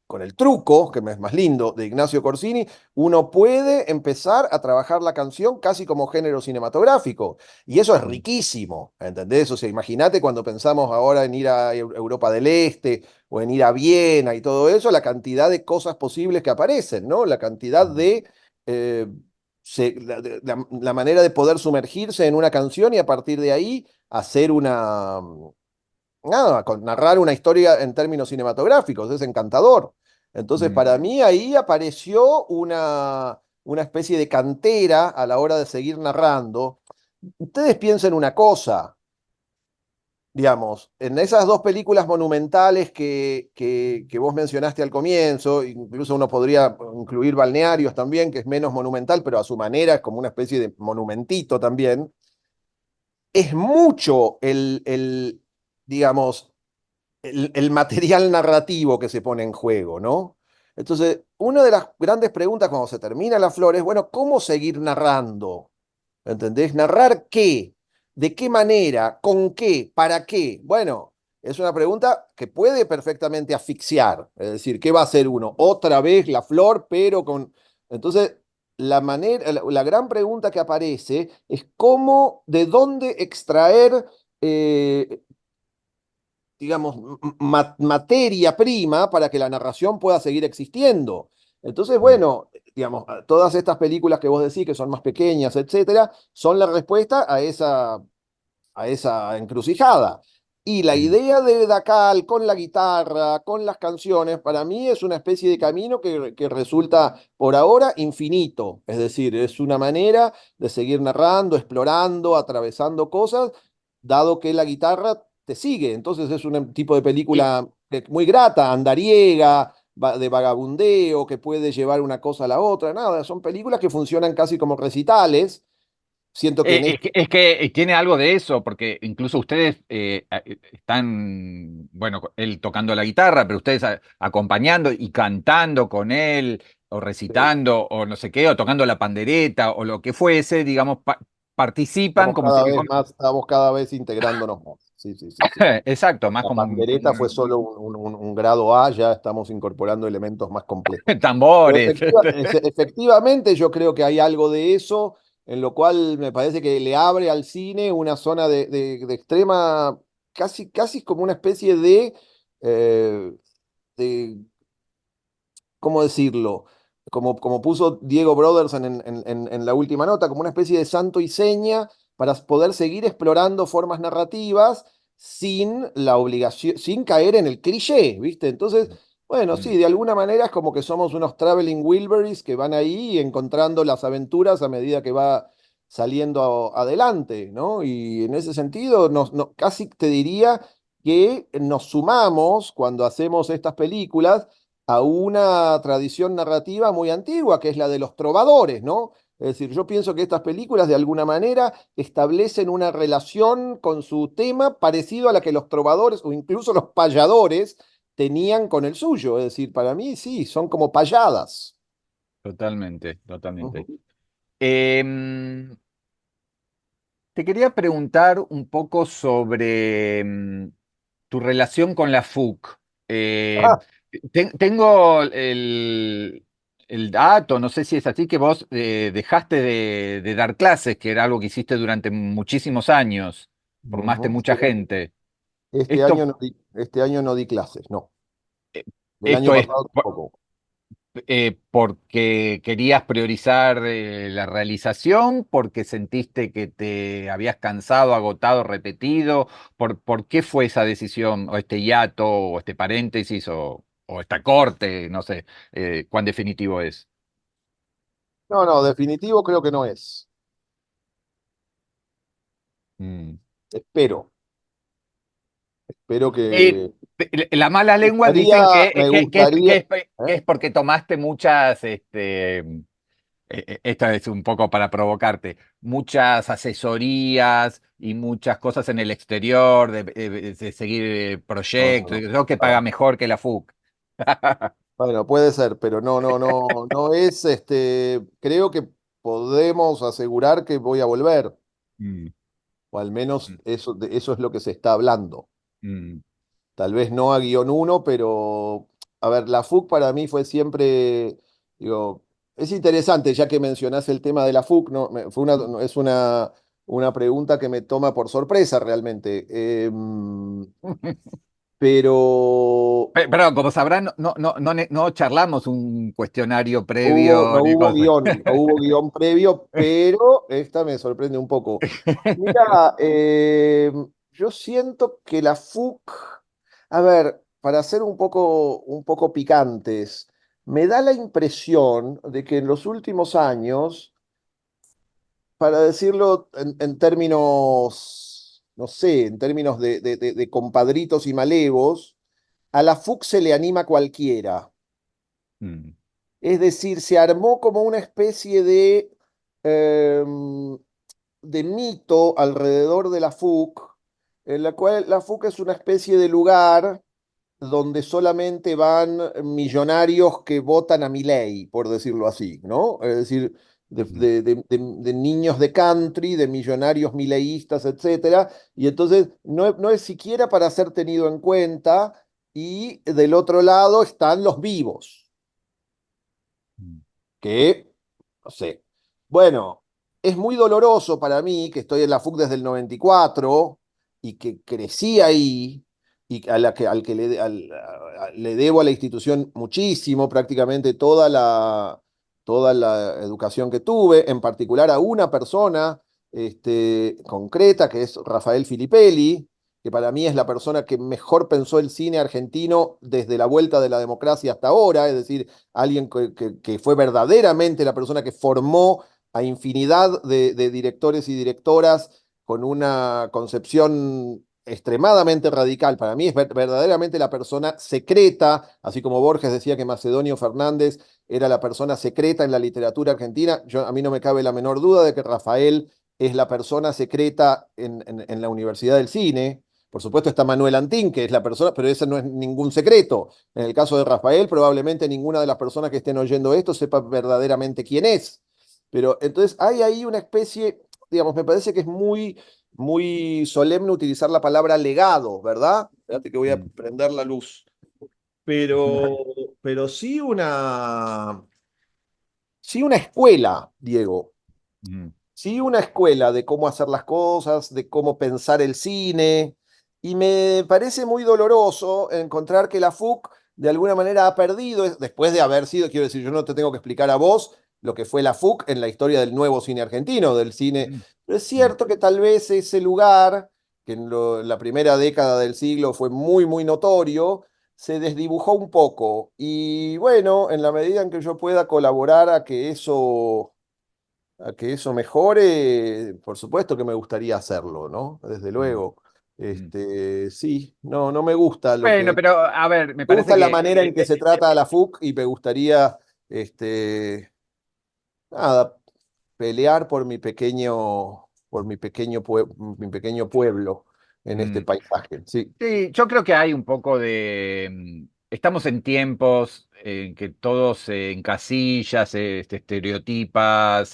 con el truco, que es más lindo, de Ignacio Corsini, uno puede empezar a trabajar la canción casi como género cinematográfico. Y eso es Mm, riquísimo, ¿entendés? O sea, imagínate cuando pensamos ahora en ir a Europa del Este o en ir a Viena y todo eso, la cantidad de cosas posibles que aparecen, ¿no? La cantidad mm, de... la manera de poder sumergirse en una canción y a partir de ahí hacer una, nada, con narrar una historia en términos cinematográficos, es encantador. Entonces, mm. para mí ahí apareció una especie de cantera a la hora de seguir narrando. Ustedes piensen una cosa, digamos, en esas dos películas monumentales que vos mencionaste al comienzo, incluso uno podría incluir Balnearios también, que es menos monumental, pero a su manera es como una especie de monumentito también, es mucho digamos, el material narrativo que se pone en juego, ¿no? Entonces, una de las grandes preguntas cuando se termina La Flor es, bueno, ¿cómo seguir narrando? ¿Entendés? ¿Narrar qué? ¿De qué manera? ¿Con qué? ¿Para qué? Bueno, es una pregunta que puede perfectamente asfixiar. Es decir, ¿qué va a hacer uno? Otra vez La Flor, pero con... Entonces, la gran pregunta que aparece es cómo, de dónde extraer eh, digamos, materia prima para que la narración pueda seguir existiendo. Entonces, Mm, bueno, digamos, todas estas películas que vos decís que son más pequeñas, etcétera, son la respuesta a esa encrucijada. Y la mm, idea de Dacal con la guitarra, con las canciones, para mí es una especie de camino que resulta por ahora infinito. Es decir, es una manera de seguir narrando, explorando, atravesando cosas, dado que la guitarra te sigue. Entonces es un tipo de Y, película muy grata, andariega, de vagabundeo, que puede llevar una cosa a la otra. Nada, son películas que funcionan casi como recitales. Siento que en es que tiene algo de eso, porque incluso ustedes están, bueno, él tocando la guitarra, pero ustedes acompañando y cantando con él, o este, recitando, o no sé qué, o tocando la pandereta, o lo que fuese, digamos, participan como si... estamos cada vez integrándonos más. Sí, sí, sí, sí. Exacto, más La como pandereta fue solo un grado A, ya estamos incorporando elementos más complejos. Pero tambores. efectivamente yo creo que hay algo de eso, en lo cual me parece que le abre al cine una zona de extrema, casi como una especie eh, de ¿cómo decirlo? Como puso Diego Brothers en la última nota, como una especie de santo y seña para poder seguir explorando formas narrativas sin la obligación, sin caer en el cliché, ¿viste? Entonces, bueno, sí, Mm. de alguna manera es como que somos unos traveling Wilburys que van ahí encontrando las aventuras a medida que va saliendo adelante, ¿no? Y en ese sentido, casi te diría que nos sumamos cuando hacemos estas películas a una tradición narrativa muy antigua, que es la de los trovadores, ¿no? Es decir, yo pienso que estas películas de alguna manera establecen una relación con su tema parecido a la que los trovadores o incluso los payadores tenían con el suyo. Es decir, para mí sí, son como payadas. Totalmente, totalmente. Ujú. Em, Te quería preguntar un poco sobre tu relación con la FUC. Eh, Ah, Tengo el dato, no sé si es así, que vos dejaste de dar clases, que era algo que hiciste durante muchísimos años, formaste ujú, mucha sí. gente. Este Esto, año este año no di clases, no. eh, El año esto es pasado tampoco. porque querías priorizar la realización, porque sentiste que te habías cansado, agotado, repetido. ¿Por qué fue esa decisión, o este hiato, o este paréntesis, o esta corte? No sé cuán definitivo es. No, no, definitivo creo que no es. Mm. Espero Eh, que... las malas lenguas dicen Me gustaría, que ¿eh? es porque tomaste muchas, esto es un poco para provocarte, muchas asesorías y muchas cosas en el exterior, de seguir No, no, proyectos, y no, creo que paga no. mejor que la FUC. Bueno, puede ser, pero no es, creo que podemos asegurar que voy a volver, Mm, o al menos mm, eso es lo que se está hablando. mm, Tal vez no a guión uno, pero a ver, la FUC para mí fue siempre, digo, es interesante ya que mencionás el tema de la FUC, ¿no? Es una pregunta que me toma por sorpresa realmente. Pero Pero como sabrán, no charlamos un cuestionario hubo, previo no ni hubo cosas. guión, no hubo guión previo, pero esta me sorprende un poco. Mira, yo siento que la FUC, a ver, para ser un poco picantes, me da la impresión de que en los últimos años, para decirlo en términos, no sé, en términos de compadritos y malevos, a la FUC se le anima cualquiera. Mm, Es decir, se armó como una especie em, de mito alrededor de la FUC, en la cual la FUC es una especie de lugar donde solamente van millonarios que votan a Milei, por decirlo así, ¿no? Es decir, mm, de niños de country, de millonarios mileístas, etcétera, y entonces no es siquiera para ser tenido en cuenta, y del otro lado están los vivos mm, que, no sé, bueno, es muy doloroso para mí que estoy en la FUC desde el 94 y que crecí ahí y al que le debo a la institución muchísimo, prácticamente toda la educación que tuve, en particular a una persona concreta, que es Rafael Filippelli, que para mí es la persona que mejor pensó el cine argentino desde la vuelta de la democracia hasta ahora, es decir, alguien que fue verdaderamente la persona que formó a infinidad de directores y directoras con una concepción extremadamente radical. Para mí es verdaderamente la persona secreta, así como Borges decía que Macedonio Fernández era la persona secreta en la literatura argentina. A mí no me cabe la menor duda de que Rafael es la persona secreta en la Universidad del Cine. Por supuesto está Manuel Antín, que es la persona, pero ese no es ningún secreto. En el caso de Rafael, probablemente ninguna de las personas que estén oyendo esto sepa verdaderamente quién es. Pero entonces hay ahí una especie, digamos, me parece que es muy solemne utilizar la palabra legado, ¿verdad? Espérate que voy a mm. prender la luz. Pero, pero sí una escuela, Diego. Mm, Sí, una escuela de cómo hacer las cosas, de cómo pensar el cine, y me parece muy doloroso encontrar que la FUC de alguna manera ha perdido, después de haber sido, quiero decir, yo no te tengo que explicar a vos lo que fue la FUC en la historia del nuevo cine argentino, del cine, mm, pero es mm, cierto que tal vez ese lugar, que en la primera década del siglo fue muy notorio, se desdibujó un poco, y bueno, en la medida en que yo pueda colaborar a que eso mejore, por supuesto que me gustaría hacerlo, ¿no? Desde mm, luego. mm. Sí, no me gusta Bueno, pero a ver, me me parece gusta la que manera en que se trata a la FUC y me gustaría, este, nada, pelear mi pequeño pueblo en este mm, paisaje. Sí, sí, yo creo que hay un poco de... Estamos en tiempos en que todo se encasilla, se estereotipa,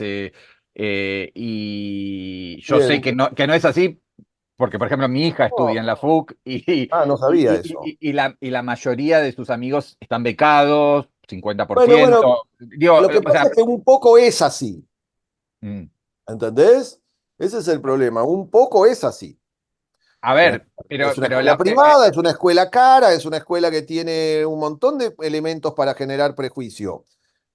y yo sé bien. que no es así, porque por ejemplo mi hija estudia en No, la FUC y, no sabía eso. y la mayoría de sus amigos están becados, Bueno, 50%. Digo, lo que o pasa sea, es que un poco es así, mm, ¿entendés? Ese es el problema, un poco es así. a Eh, ver, Es una pero escuela privada, es una escuela cara, es una escuela que tiene un montón de elementos para generar prejuicio.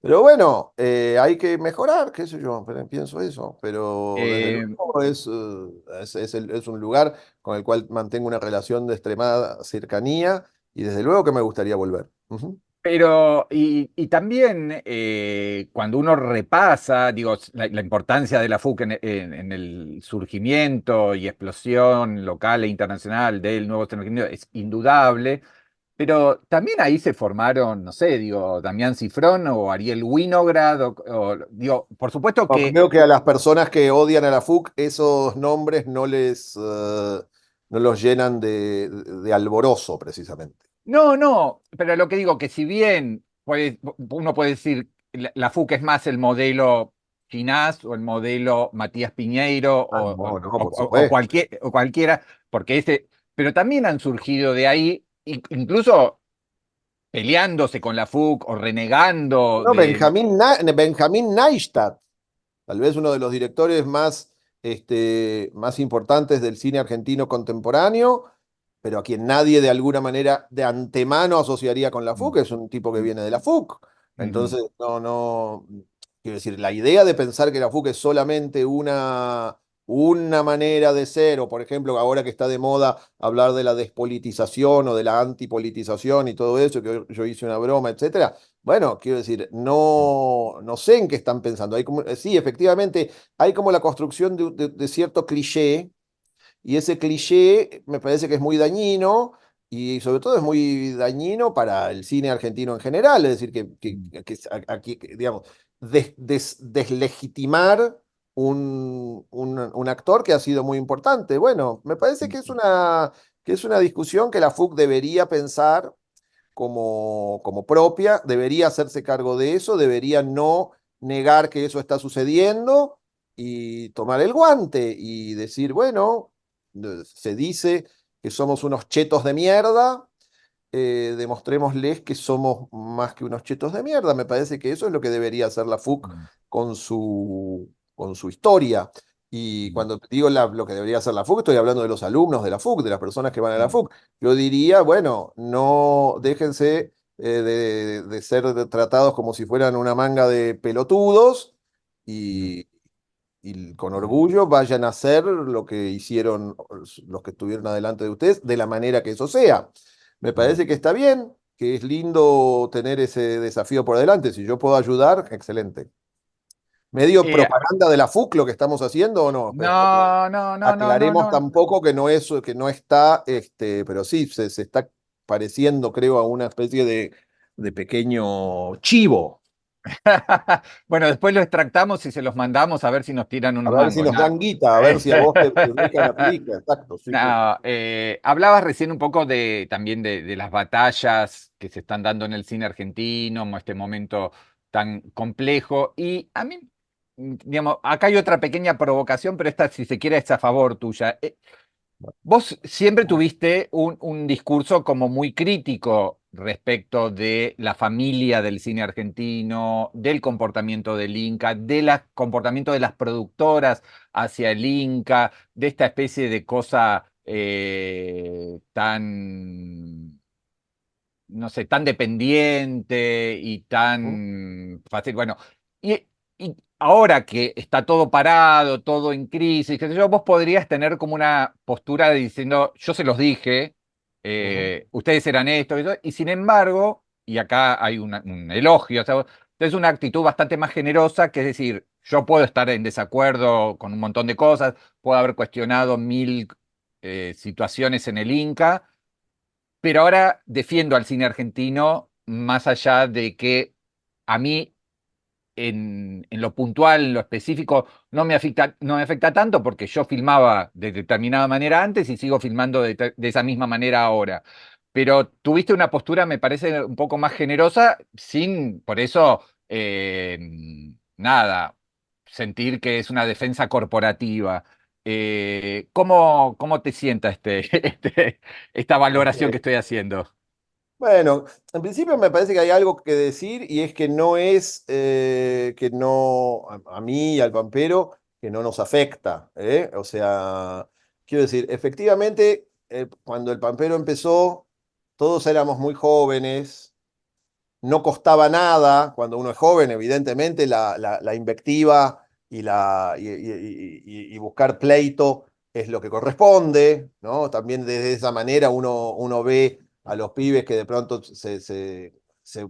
Pero bueno, hay que mejorar, qué sé yo, pienso eso. Pero desde eh, luego es un lugar con el cual mantengo una relación de extremada cercanía y desde luego que me gustaría volver. Ujú. Pero, y también cuando uno repasa, digo, la importancia de la FUC en el surgimiento y explosión local e internacional del nuevo sistema argentino es indudable, pero también ahí se formaron, no sé, digo, Damián Cifrón o Ariel Winograd, digo, por supuesto No, que creo que a las personas que odian a la FUC esos nombres no los llenan de alborozo, precisamente. no, pero lo que digo, que si bien uno puede decir la FUC es más el modelo Ginás o el modelo Matías Piñeiro Ah, no, por supuesto. o cualquiera, porque pero también han surgido de ahí, incluso peleándose con la FUC o renegando No, de... Benjamín Neistat, tal vez uno de los directores más importantes del cine argentino contemporáneo, pero a quien nadie de alguna manera de antemano asociaría con la Mm, FUC, es un tipo que mm, viene de la FUC. ujú, Entonces, no, quiero decir, la idea de pensar que la FUC es solamente una manera de ser, o por ejemplo, ahora que está de moda hablar de la despolitización o de la antipolitización y todo eso, que yo hice una broma, etcétera. Bueno, quiero decir, no sé en qué están pensando. Sí, efectivamente, hay como la construcción de cierto cliché, y ese cliché me parece que es muy dañino, y sobre todo es muy dañino para el cine argentino en general, es decir, mm, aquí, digamos, deslegitimar un actor que ha sido muy importante. Bueno, me parece mm, que es una discusión que la FUC debería pensar como propia, debería hacerse cargo de eso, debería no negar que eso está sucediendo y tomar el guante y decir, bueno, se dice que somos unos chetos de mierda, demostrémosles que somos más que unos chetos de mierda. Me parece que eso es lo que debería hacer la FUC mm, con su historia. Y mm, cuando digo lo que debería hacer la FUC, estoy hablando de los alumnos de la FUC, de las personas que van a la mm, FUC. Yo diría, bueno, no déjense de ser tratados como si fueran una manga de pelotudos mm, y con mm, orgullo vayan a hacer lo que hicieron los que estuvieron adelante de ustedes, de la manera que eso sea. Me mm. parece que está bien, que es lindo tener ese desafío por delante. Si yo puedo ayudar, excelente. ¿Medio Eh, propaganda de la FUC lo que estamos haciendo o no? no, no, no, no, no, Aclaremos no. tampoco que no está, pero sí, se está pareciendo, creo, a una especie de pequeño chivo. Bueno, después lo extractamos y se los mandamos a ver si nos tiran A unos ver si mangos. nos No. dan guita, a ver si a vos te dejan la plica. Exacto, sí, sí. No, hablabas recién un poco también de las batallas que se están dando en el cine argentino, este momento tan complejo. Y a mí, digamos, acá hay otra pequeña provocación, pero esta, si se quiere, es a favor tuya. Vos siempre tuviste un discurso como muy crítico respecto de la familia del cine argentino, del comportamiento del Inca, del comportamiento de las productoras hacia el Inca, de esta especie de cosa tan, no sé, tan dependiente y tan fácil. Bueno, y ahora que está todo parado, todo en crisis, qué sé yo, vos podrías tener como una postura de diciendo, yo se los dije, Ujú. ustedes eran esto, y sin embargo, y acá hay un elogio, o sea, es una actitud bastante más generosa, que es decir, yo puedo estar en desacuerdo con un montón de cosas, puedo haber cuestionado mil situaciones en el Inca, pero ahora defiendo al cine argentino más allá de que a mí en lo puntual, en lo específico, no me afecta tanto porque yo filmaba de determinada manera antes y sigo filmando de esa misma manera ahora. Pero tuviste una postura, me parece, un poco más generosa, sin por eso, nada, sentir que es una defensa corporativa. ¿Cómo te sienta esta valoración que estoy haciendo? Bueno, en principio me parece que hay algo que decir y es que no es que no, a mí y al Pampero, que no nos afecta, ¿eh? O sea, quiero decir, efectivamente, cuando el Pampero empezó, todos éramos muy jóvenes, no costaba nada, cuando uno es joven, evidentemente, la invectiva y buscar pleito es lo que corresponde, ¿no? También de esa manera uno ve a los pibes que de pronto se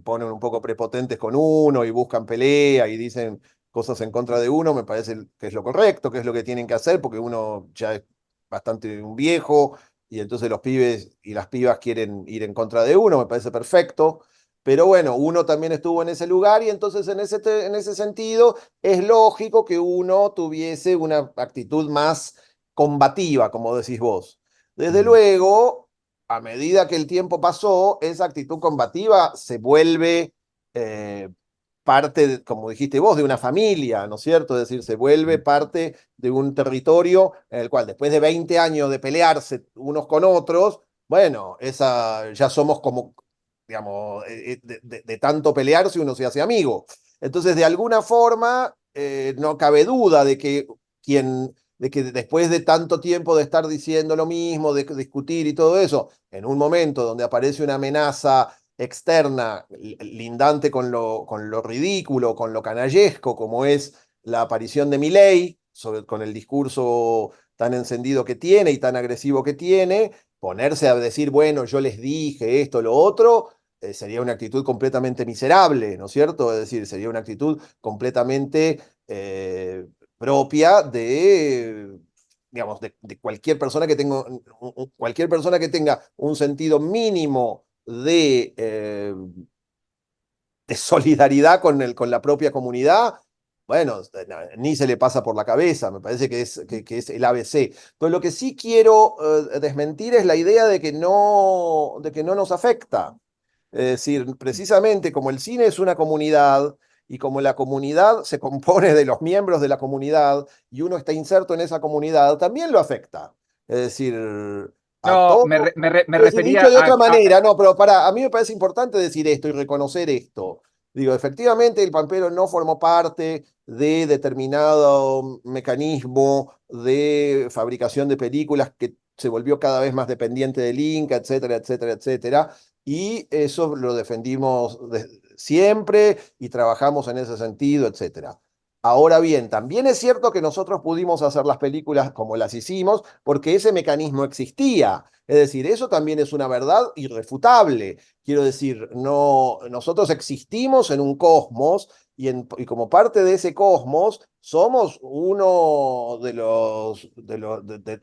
ponen un poco prepotentes con uno y buscan pelea y dicen cosas en contra de uno, me parece que es lo correcto, que es lo que tienen que hacer, porque uno ya es bastante un viejo y entonces los pibes y las pibas quieren ir en contra de uno, me parece perfecto. Pero bueno, uno también estuvo en ese lugar y entonces en ese sentido es lógico que uno tuviese una actitud más combativa, como decís vos. Desde Mm, luego, a medida que el tiempo pasó, esa actitud combativa se vuelve eh, parte, como dijiste vos, de una familia, ¿no es cierto? Es decir, se vuelve mm, parte de un territorio en el cual después de 20 años de pelearse unos con otros, bueno, ya somos como digamos, de tanto pelearse uno se hace amigo. Entonces, de alguna forma, no cabe duda de que de que después de tanto tiempo de estar diciendo lo mismo, de discutir y todo eso, en un momento donde aparece una amenaza externa lindante con lo ridículo, con lo canallesco, como es la aparición de Milei, con el discurso tan encendido que tiene y tan agresivo que tiene, ponerse a decir, bueno, yo les dije esto, lo otro, sería una actitud completamente miserable, ¿no es cierto? Es decir, sería una actitud completamente propia digamos, de cualquier persona que tenga, cualquier persona que tenga un sentido mínimo de solidaridad con la propia comunidad, bueno, ni se le pasa por la cabeza, me parece que es el ABC. Pero lo que sí quiero desmentir es la idea de que no nos afecta. Es decir, precisamente como el cine es una comunidad y como la comunidad se compone de los miembros de la comunidad y uno está inserto en esa comunidad, también lo afecta. Es decir, a No, todos. me Quiero decir, refería dicho de otra a, manera, no, pero para, a mí me parece importante decir esto y reconocer esto. Digo, efectivamente el Pampero no formó parte de determinado mecanismo de fabricación de películas que se volvió cada vez más dependiente del Inca, etcétera, etcétera, etcétera. Y eso lo defendimos siempre y trabajamos en ese sentido, etcétera. Ahora bien, también es cierto que nosotros pudimos hacer las películas como las hicimos porque ese mecanismo existía. Es decir, eso también es una verdad irrefutable. Quiero decir, no, nosotros existimos en un cosmos y como parte de ese cosmos somos uno de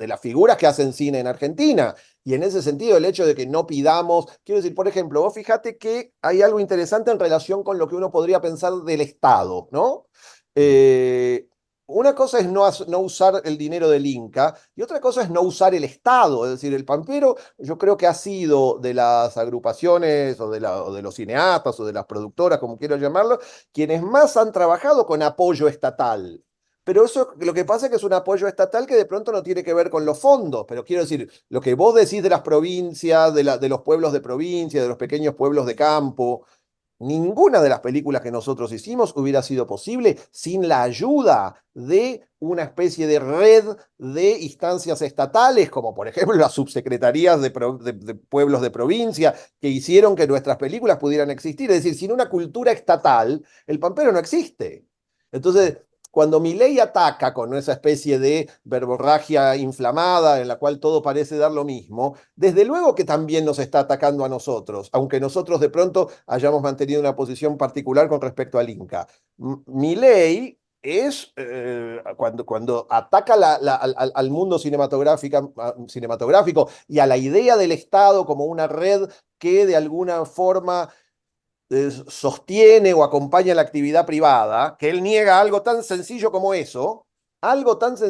las figuras que hacen cine en Argentina. Y en ese sentido, el hecho de que no pidamos, quiero decir, por ejemplo, vos fíjate que hay algo interesante en relación con lo que uno podría pensar del Estado, ¿no? Eh, una cosa es no usar el dinero del Inca y otra cosa es no usar el Estado. Es decir, el Pampero yo creo que ha sido de las agrupaciones o de los cineastas o de las productoras, como quiero llamarlo, quienes más han trabajado con apoyo estatal. Pero eso lo que pasa es que es un apoyo estatal que de pronto no tiene que ver con los fondos. Pero quiero decir, lo que vos decís de las provincias, de los pueblos de provincia, de los pequeños pueblos de campo, ninguna de las películas que nosotros hicimos hubiera sido posible sin la ayuda de una especie de red de instancias estatales, como por ejemplo las subsecretarías de pueblos de provincia, que hicieron que nuestras películas pudieran existir. Es decir, sin una cultura estatal, el Pampero no existe. Entonces, cuando Milei ataca con esa especie de verborragia inflamada en la cual todo parece dar lo mismo, desde luego que también nos está atacando a nosotros, aunque nosotros de pronto hayamos mantenido una posición particular con respecto al Inca. Milei es cuando ataca al mundo cinematográfico y a la idea del Estado como una red que de alguna forma sostiene o acompaña la actividad privada, que él niega algo tan sencillo como eso, es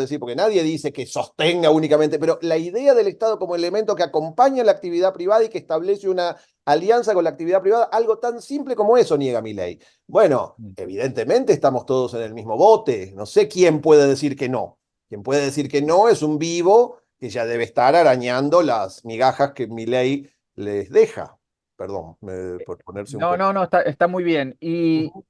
decir, porque nadie dice que sostenga únicamente, pero la idea del Estado como elemento que acompaña la actividad privada y que establece una alianza con la actividad privada, algo tan simple como eso niega mi ley. Bueno, evidentemente estamos todos en el mismo bote, no sé quién puede decir que no. Quien puede decir que no es un vivo que ya debe estar arañando las migajas que mi ley les deja. Perdón, por ponerse un no, poco. no, no, está muy bien. Y Ujú.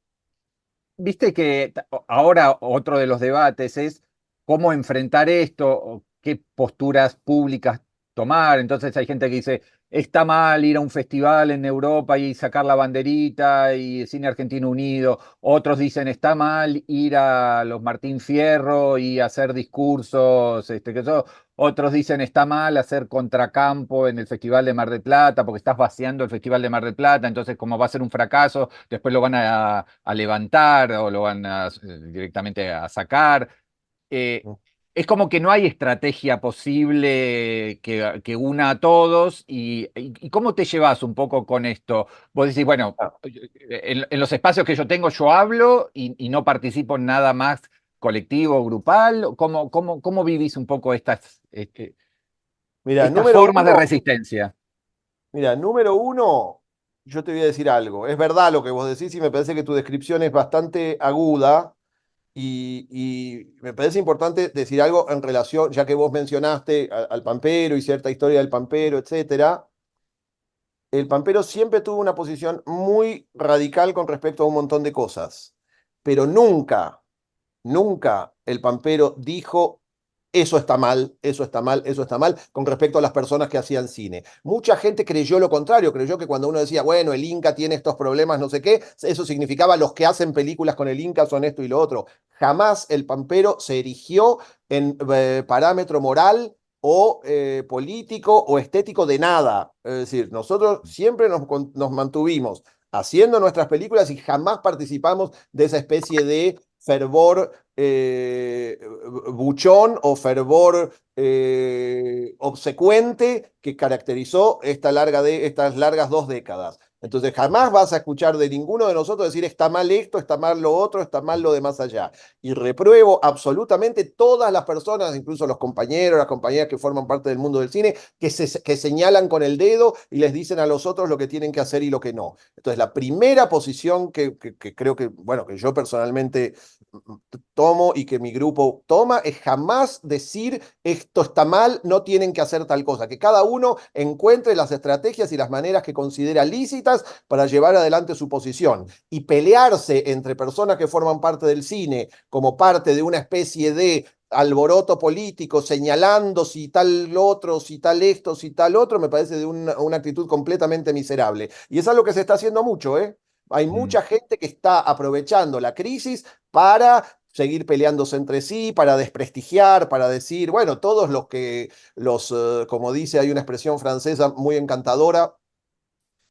viste que ahora otro de los debates es cómo enfrentar esto, o qué posturas públicas tomar. Entonces hay gente que dice, está mal ir a un festival en Europa y sacar la banderita y cine argentino unido. Otros dicen, está mal ir a los Martín Fierro y hacer discursos, que eso. Otros dicen, está mal hacer contracampo en el Festival de Mar del Plata porque estás vaciando el Festival de Mar del Plata, entonces como va a ser un fracaso, después lo van a levantar o lo van directamente a sacar. Eh, es como que no hay estrategia posible que una a todos. Y ¿cómo te llevas un poco con esto? Vos decís, bueno, Ah, en los espacios que yo tengo yo hablo y no participo en nada más colectivo, grupal. ¿Cómo vivís un poco Mira, estas número formas de uno, resistencia? mira, número uno, yo te voy a decir algo. Es verdad lo que vos decís y me parece que tu descripción es bastante aguda y me parece importante decir algo en relación, ya que vos mencionaste al Pampero y cierta historia del Pampero, etcétera. el Pampero siempre tuvo una posición muy radical con respecto a un montón de cosas, pero nunca el Pampero dijo eso está mal, eso está mal, eso está mal, con respecto a las personas que hacían cine. Mucha gente creyó lo contrario, creyó que cuando uno decía, bueno, el Inca tiene estos problemas, no sé qué, eso significaba los que hacen películas con el Inca son esto y lo otro. Jamás el Pampero se erigió en parámetro moral o político o estético de nada. Es decir, nosotros siempre nos mantuvimos haciendo nuestras películas y jamás participamos de esa especie de fervor buchón o fervor obsecuente que caracterizó estas largas 2 décadas. Entonces jamás vas a escuchar de ninguno de nosotros decir está mal esto, está mal lo otro, está mal lo de más allá. Y repruebo absolutamente todas las personas, incluso los compañeros, las compañeras que forman parte del mundo del cine, que señalan con el dedo y les dicen a los otros lo que tienen que hacer y lo que no. Entonces la primera posición que creo que, bueno, que yo personalmente tomo y que mi grupo toma es jamás decir esto está mal, no tienen que hacer tal cosa, que cada uno encuentre las estrategias y las maneras que considera lícitas para llevar adelante su posición. Y pelearse entre personas que forman parte del cine como parte de una especie de alboroto político, señalando si tal otro, si tal esto, si tal otro, me parece de una actitud completamente miserable. Y es algo que se está haciendo mucho, ¿eh? Hay Mm. mucha gente que está aprovechando la crisis para seguir peleándose entre sí, para desprestigiar, para decir, bueno, todos como dice, hay una expresión francesa muy encantadora,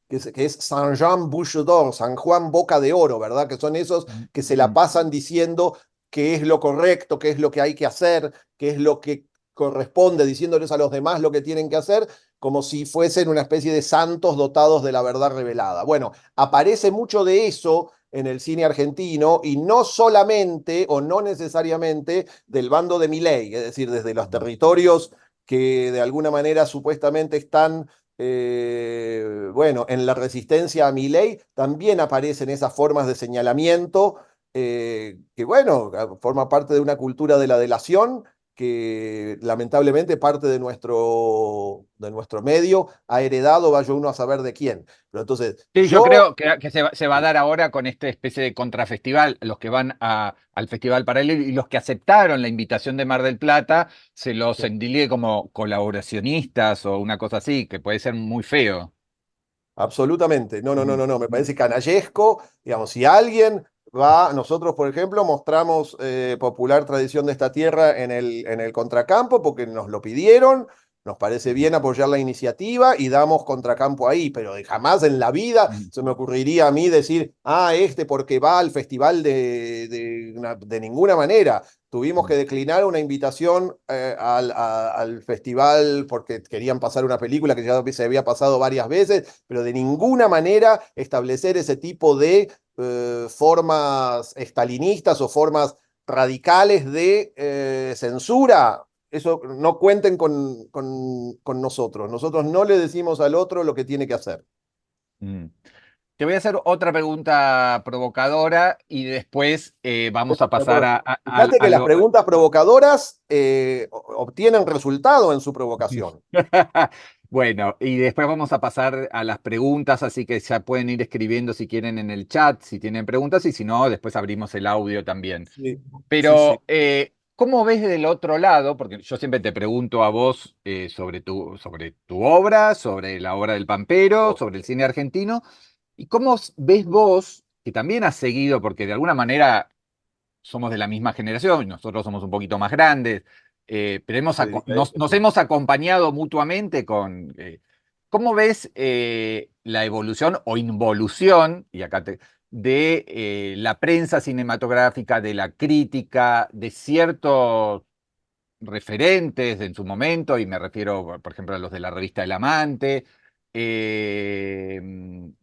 que es Saint-Jean Bouche d'Or, San Juan Boca de Oro, ¿verdad? Que son esos que se la Mm. pasan diciendo qué es lo correcto, qué es lo que hay que hacer, qué es lo que corresponde, diciéndoles a los demás lo que tienen que hacer, como si fuesen una especie de santos dotados de la verdad revelada. Bueno, aparece mucho de eso en el cine argentino y no solamente o no necesariamente del bando de Milei, es decir, desde los territorios que de alguna manera supuestamente están bueno, en la resistencia a Milei también aparecen esas formas de señalamiento que, bueno, forma parte de una cultura de la delación que lamentablemente parte de nuestro medio ha heredado, vaya uno a saber de quién. Pero entonces, Sí, yo creo que se va a dar ahora con esta especie de contrafestival. Los que van al Festival Paralelo y los que aceptaron la invitación de Mar del Plata, se los endilie como colaboracionistas o una cosa así, que puede ser muy feo. absolutamente, no, no, no, Mm. no, no, me parece canallesco, digamos, si alguien va, nosotros por ejemplo mostramos popular tradición de esta tierra en el contracampo porque nos lo pidieron, nos parece bien apoyar la iniciativa y damos contracampo ahí, pero jamás en la vida Mm. se me ocurriría a mí decir, porque va al festival de ninguna manera. Tuvimos Mm. que declinar una invitación al festival porque querían pasar una película que ya se había pasado varias veces, pero de ninguna manera establecer ese tipo de formas estalinistas o formas radicales de censura. Eso no cuenten con nosotros. Nosotros no le decimos al otro lo que tiene que hacer. Mm. Te voy a hacer otra pregunta provocadora y después vamos a pasar Pero a fíjate que las lo... preguntas provocadoras obtienen resultado en su provocación. Bueno, y después vamos a pasar a las preguntas, así que ya pueden ir escribiendo si quieren en el chat, si tienen preguntas, y si no, después abrimos el audio también. Sí, sí, sí. Pero, ¿cómo ves del otro lado? Porque yo siempre te pregunto a vos sobre tu obra, sobre la obra del Pampero, sobre el cine argentino, y cómo ves vos, que también has seguido, porque de alguna manera somos de la misma generación, y nosotros somos un poquito más grandes, pero Se dedica a nos esto. hemos acompañado mutuamente con... ¿cómo ves la evolución o involución, y acá de la prensa cinematográfica, de la crítica, de ciertos referentes en su momento, y me refiero, por ejemplo, a los de la revista El Amante, que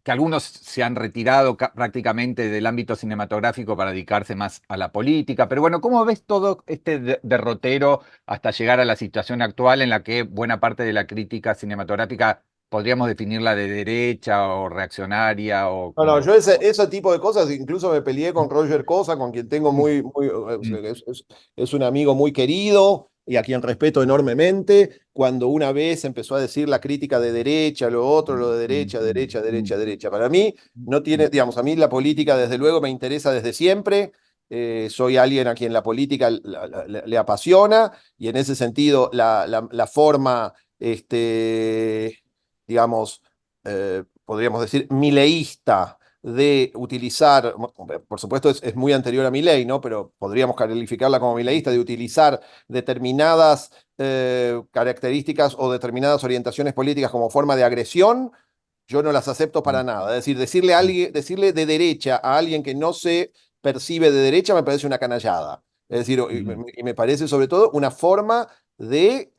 algunos se han retirado prácticamente del ámbito cinematográfico para dedicarse más a la política. Pero bueno, ¿cómo ves todo este derrotero hasta llegar a la situación actual en la que buena parte de la crítica cinematográfica podríamos definirla de derecha o reaccionaria o No, no, como... yo ese tipo de cosas, incluso me peleé con Roger Cosa, con quien tengo Mm. muy, muy, Mm. es un amigo muy querido, y a quien respeto enormemente, cuando una vez empezó a decir la crítica de derecha, lo otro, lo de derecha, derecha, derecha, derecha. Para mí no tiene, digamos, a mí la política desde luego me interesa desde siempre. Soy alguien a quien la política le apasiona y en ese sentido la forma, digamos, podríamos decir, mileísta de utilizar, por supuesto es muy anterior a Milei, ¿no? Pero podríamos calificarla como mileísta, de utilizar determinadas características o determinadas orientaciones políticas como forma de agresión, yo no las acepto para nada. Es decir, decirle, a alguien, decirle de derecha a alguien que no se percibe de derecha me parece una canallada. Es decir, y me parece sobre todo una forma de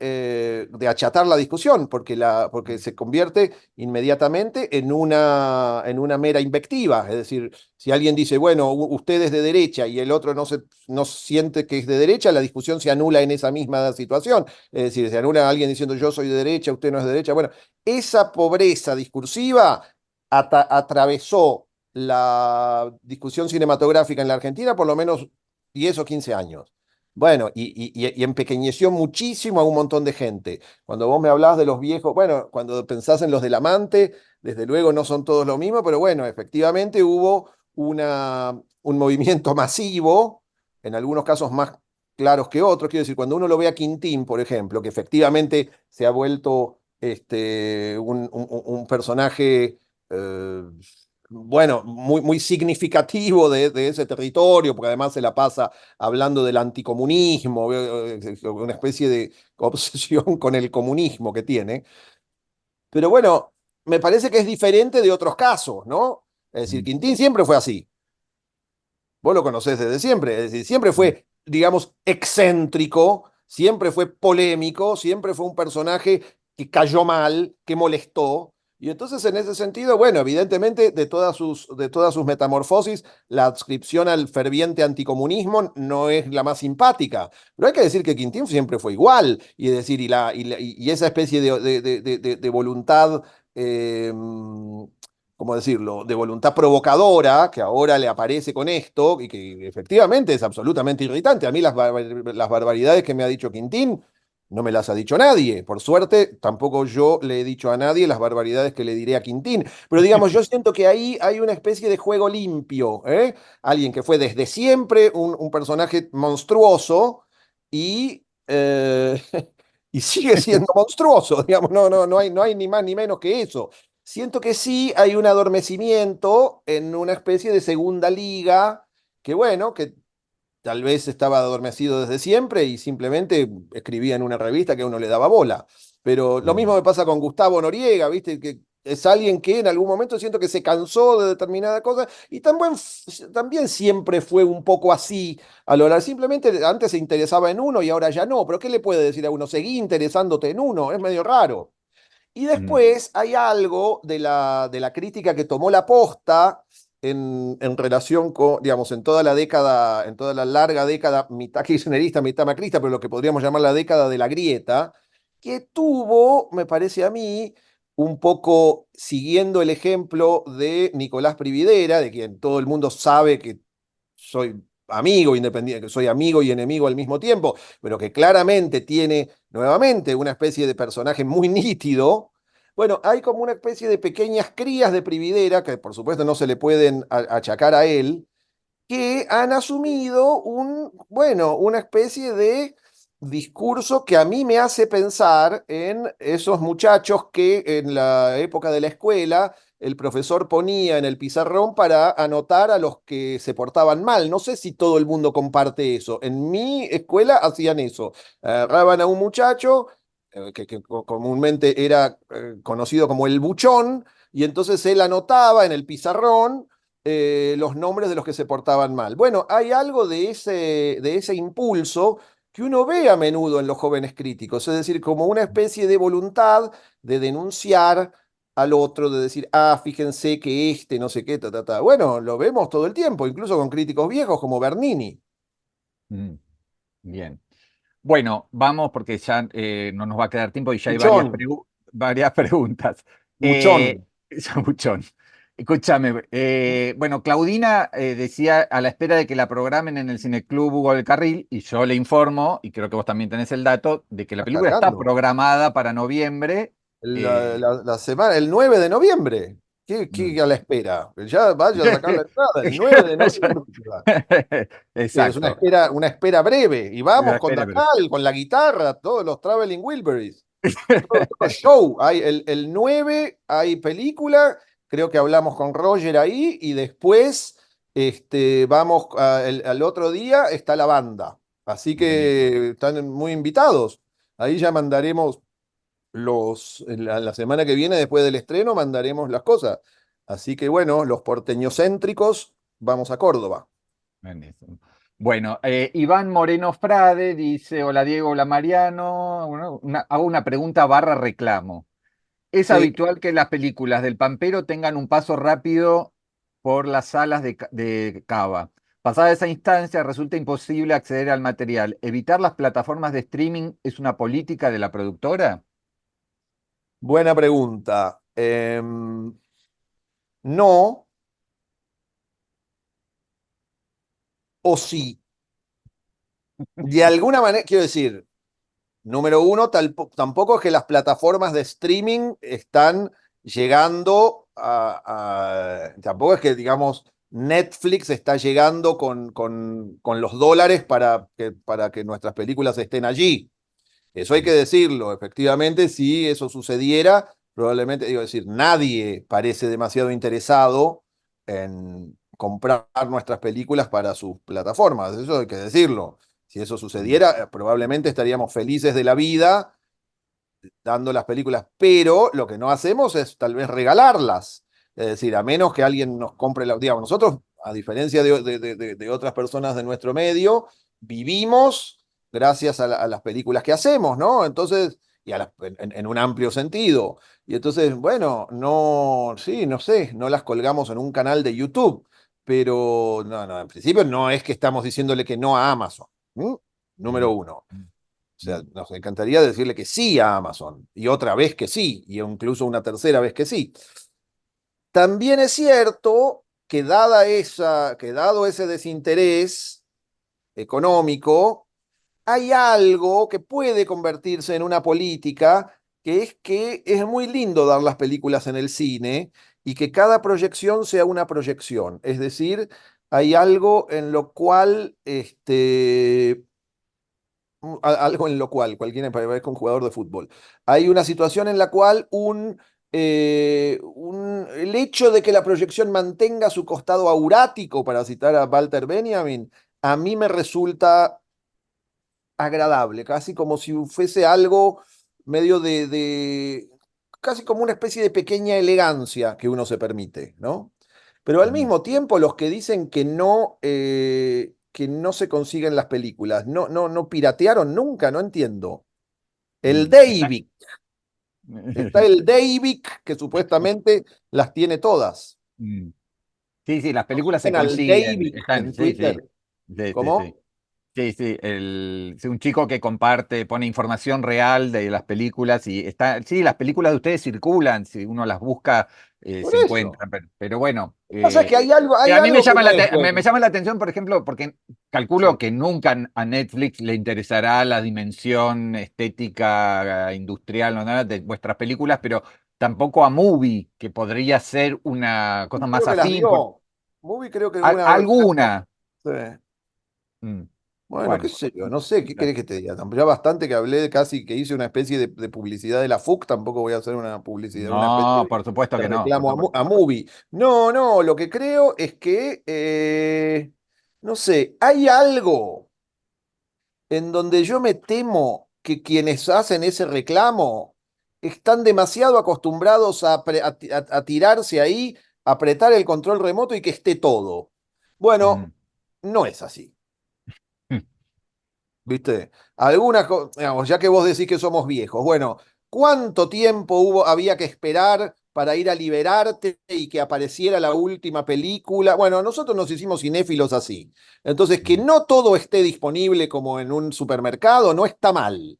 achatar la discusión, porque se convierte inmediatamente en una mera invectiva. Es decir, si alguien dice, bueno, usted es de derecha y el otro no siente que es de derecha, la discusión se anula en esa misma situación. Es decir, se anula a alguien diciendo yo soy de derecha, usted no es de derecha. Bueno, esa pobreza discursiva atravesó la discusión cinematográfica en la Argentina por lo menos 10 o 15 años. Bueno, y empequeñeció muchísimo a un montón de gente. Cuando vos me hablás de los viejos, bueno, cuando pensás en los del Amante, desde luego no son todos lo mismo, pero bueno, efectivamente hubo un movimiento masivo, en algunos casos más claros que otros. Quiero decir, cuando uno lo ve a Quintín, por ejemplo, que efectivamente se ha vuelto un personaje, eh, bueno, muy significativo de ese territorio, porque además se la pasa hablando del anticomunismo, una especie de obsesión con el comunismo que tiene. Pero bueno, me parece que es diferente de otros casos, ¿no? Es decir, Quintín siempre fue así. Vos lo conocés desde siempre, es decir, siempre fue, digamos, excéntrico, siempre fue polémico, siempre fue un personaje que cayó mal, que molestó. Y entonces, en ese sentido, bueno, evidentemente, de todas sus metamorfosis, la adscripción al ferviente anticomunismo no es la más simpática. Pero hay que decir que Quintín siempre fue igual, y es decir, y esa especie de voluntad. ¿Cómo decirlo?, de voluntad provocadora, que ahora le aparece con esto, y que efectivamente es absolutamente irritante. A mí las barbaridades que me ha dicho Quintín no me las ha dicho nadie. Por suerte, tampoco yo le he dicho a nadie las barbaridades que le diré a Quintín. Pero digamos, yo siento que ahí hay una especie de juego limpio, ¿eh? Alguien que fue desde siempre un personaje monstruoso y... y sigue siendo monstruoso, digamos, no hay ni más ni menos que eso. Siento que sí hay un adormecimiento en una especie de segunda liga, que bueno, que tal vez estaba adormecido desde siempre y simplemente escribía en una revista que a uno le daba bola. Pero lo mismo me pasa con Gustavo Noriega, ¿viste? Que es alguien que en algún momento siento que se cansó de determinada cosa y también siempre fue un poco así a lo largo. Simplemente antes se interesaba en uno y ahora ya no. Pero ¿qué le puede decir a uno? Seguí interesándote en uno, es medio raro. Y después hay algo de la crítica que tomó la posta en relación con, digamos, en toda la década, en toda la larga década, mitad kirchnerista, mitad macrista, pero lo que podríamos llamar la década de la grieta, que tuvo, me parece a mí, un poco siguiendo el ejemplo de Nicolás Prividera, de quien todo el mundo sabe que soy amigo independiente, que soy amigo y enemigo al mismo tiempo, pero que claramente tiene nuevamente una especie de personaje muy nítido. Bueno, hay como una especie de pequeñas crías de Prividera, que por supuesto no se le pueden achacar a él, que han asumido bueno, una especie de discurso que a mí me hace pensar en esos muchachos que en la época de la escuela el profesor ponía en el pizarrón para anotar a los que se portaban mal. No sé si todo el mundo comparte eso. En mi escuela hacían eso. Agarraban a un muchacho que comúnmente era conocido como el buchón, y entonces él anotaba en el pizarrón los nombres de los que se portaban mal. Bueno, hay algo de ese impulso que uno ve a menudo en los jóvenes críticos, es decir, como una especie de voluntad de denunciar al otro, de decir, ah, fíjense que este, no sé qué, ta, ta, ta. Bueno, lo vemos todo el tiempo, incluso con críticos viejos como Bernini. Mm, bien. Bueno, vamos porque ya no nos va a quedar tiempo y ya hay Buchón, varias preguntas. buchón. Ya, Muchón. Escúchame, bueno, Claudina decía a la espera de que la programen en el Cineclub Hugo del Carril, y yo le informo, y creo que vos también tenés el dato, de que la Está película está cargando. programada para noviembre. eh, La semana, el 9 de noviembre. mm. ¿Qué a la espera? Ya vaya a sacar la entrada, el 9 de noviembre. Sí, es Exacto. una espera breve. Y vamos con Espera, pero- Dakal, con la guitarra, todos los Traveling Wilburys. Todo show. Hay el 9 hay película, creo que hablamos con Roger ahí, y después vamos al otro día está la banda. Así Buenísimo. que están muy invitados. Ahí ya mandaremos la semana que viene, después del estreno, mandaremos las cosas. Así que bueno, los porteños céntricos, vamos a Córdoba. Buenísimo. Bueno, Iván Moreno Frade dice, hola Diego, hola Mariano. Bueno, hago una pregunta barra reclamo. ¿Es Sí, habitual que las películas del Pampero tengan un paso rápido por las salas de Cava? Pasada esa instancia, resulta imposible acceder al material. ¿Evitar las plataformas de streaming es una política de la productora? buena pregunta. No, o sí. De alguna manera, quiero decir, número uno, tampoco es que las plataformas de streaming están llegando tampoco es que, digamos, Netflix está llegando con los dólares para que nuestras películas estén allí. Eso hay que Mm, decirlo. Efectivamente, si eso sucediera, probablemente, digo, decir, nadie parece demasiado interesado en comprar nuestras películas para sus plataformas. Eso hay que decirlo. Si eso mm, sucediera, probablemente estaríamos felices de la vida dando las películas, pero lo que no hacemos es tal vez regalarlas. Es decir, a menos que alguien nos compre la... Digamos, nosotros, a diferencia de otras personas de nuestro medio, vivimos gracias a las películas que hacemos, ¿no? Entonces, y en un amplio sentido. Y entonces, bueno, no, sí, no sé, no las colgamos en un canal de YouTube, pero no, no, en principio no es que estamos diciéndole que no a Amazon. ¿M? Número mm, uno. mm, O sea, mm, nos encantaría decirle que sí a Amazon y otra vez que sí, y incluso una tercera vez que sí. También es cierto que que dado ese desinterés económico, hay algo que puede convertirse en una política, que es muy lindo dar las películas en el cine y que cada proyección sea una proyección. Es decir, hay algo en lo cual algo en lo cual, cualquiera parezca un jugador de fútbol. Hay una situación en la cual el hecho de que la proyección mantenga su costado aurático, para citar a Walter Benjamin, a mí me resulta agradable, casi como si fuese algo medio casi como una especie de pequeña elegancia que uno se permite, ¿no? Pero al mm, mismo tiempo, los que dicen que no se consiguen las películas, no piratearon nunca, no entiendo. El mm. Davic, está el Davic que supuestamente las tiene todas. Mm. Sí, sí, las ¿No películas se siguen al consiguen, Davic están, en sí, sí, Twitter? sí, sí, sí. ¿Cómo? Sí, sí, sí, un chico que comparte, pone información real de las películas y está, sí, las películas de ustedes circulan, si uno las busca, Por se eso. encuentran, pero bueno, Lo que pasa es que hay a mí me algo que llama no es me bueno. llama la atención, por ejemplo, porque calculo Sí. que nunca a Netflix le interesará la dimensión estética, industrial, no nada de vuestras películas, pero tampoco a Movie, que podría ser una cosa más Creo que las afín, vio. Movie creo que una vez. alguna. Sí. Mm, Bueno, qué bueno. sé yo, no sé, ¿qué querés que te diga? Ya bastante que hablé, casi que hice una especie de publicidad de la FUC, tampoco voy a hacer una publicidad, una especie No, por supuesto de que no, por reclamo supuesto. a Movie. No, no, lo que creo es que, no sé, hay algo en donde yo me temo que quienes hacen ese reclamo están demasiado acostumbrados a tirarse ahí, a apretar el control remoto y que esté todo. Bueno, Mm. no es así. ¿Viste? Algunas, digamos, ya que vos decís que somos viejos, bueno, ¿cuánto tiempo había que esperar para ir a Liberarte y que apareciera la última película? Bueno, nosotros nos hicimos cinéfilos así. Entonces, que Mm, no todo esté disponible como en un supermercado no está mal.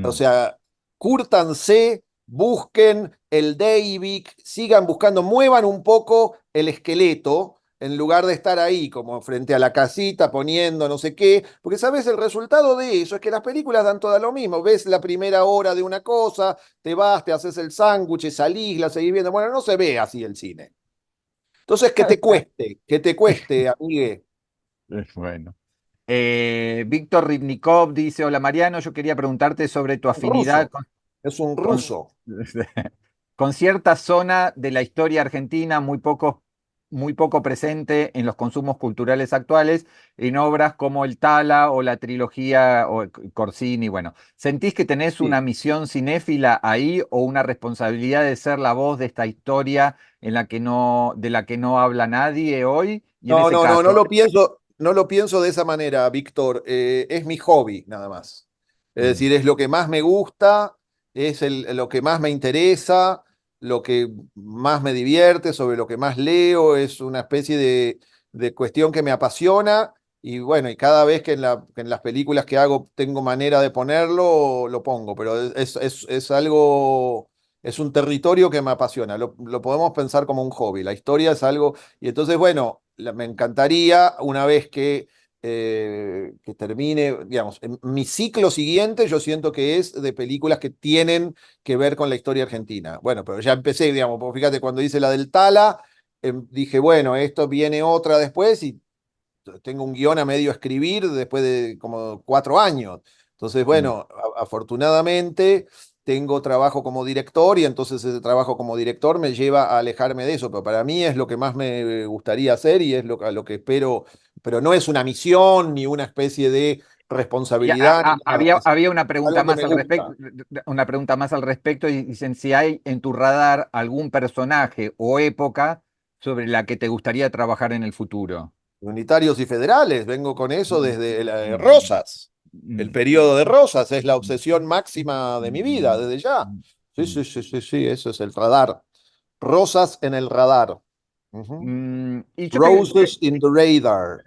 O mm, sea, cúrtanse busquen el Dayvik, sigan buscando, muevan un poco el esqueleto en lugar de estar ahí como frente a la casita poniendo no sé qué, porque sabes, el resultado de eso es que las películas dan todo lo mismo, ves la primera hora de una cosa, te vas, te haces el sándwich, salís, la seguís viendo, bueno, no se ve así el cine. Entonces, que te cueste, amigue. Bueno. Víctor Ribnikov dice, hola Mariano, yo quería preguntarte sobre tu Un afinidad ruso, es un con, ruso. con cierta zona de la historia argentina muy poco presente en los consumos culturales actuales, en obras como El Tala o la trilogía o Corsini. Bueno, ¿sentís que tenés una Sí. misión cinéfila ahí o una responsabilidad de ser la voz de esta historia de la que no habla nadie hoy? Y en No, ese no, no, caso, no lo pienso de esa manera, Víctor. Es mi hobby, nada más. Es mm, decir, es lo que más me gusta, lo que más me interesa, lo que más me divierte, sobre lo que más leo, es una especie de cuestión que me apasiona. Y bueno, y cada vez que en las películas que hago tengo manera de ponerlo, lo pongo, pero es algo, es un territorio que me apasiona. Lo podemos pensar como un hobby. La historia es algo y entonces, bueno, me encantaría una vez que termine, digamos, en mi ciclo siguiente, yo siento que es de películas que tienen que ver con la historia argentina. Bueno, pero ya empecé, digamos, porque fíjate, cuando hice la del Tala, dije, bueno, esto viene otra después y tengo un guión a medio escribir después de como 4 años. Entonces, mm. bueno, afortunadamente tengo trabajo como director y entonces ese trabajo como director me lleva a alejarme de eso, pero para mí es lo que más me gustaría hacer y es a lo que espero, pero no es una misión ni una especie de Y responsabilidad ni nada, es había una pregunta algo que más me al respecto, gusta. una pregunta más al respecto y dicen si hay en tu radar algún personaje o época sobre la que te gustaría trabajar en el futuro. Unitarios y federales, vengo con eso Mm, desde mm, Rosas. El mm, periodo de Rosas es la mm, obsesión máxima de mi vida, mm, desde ya. mm, Sí, mm. sí, sí, sí, sí, eso es el radar. Rosas en el radar. Ujú. Y yo Roses in the radar.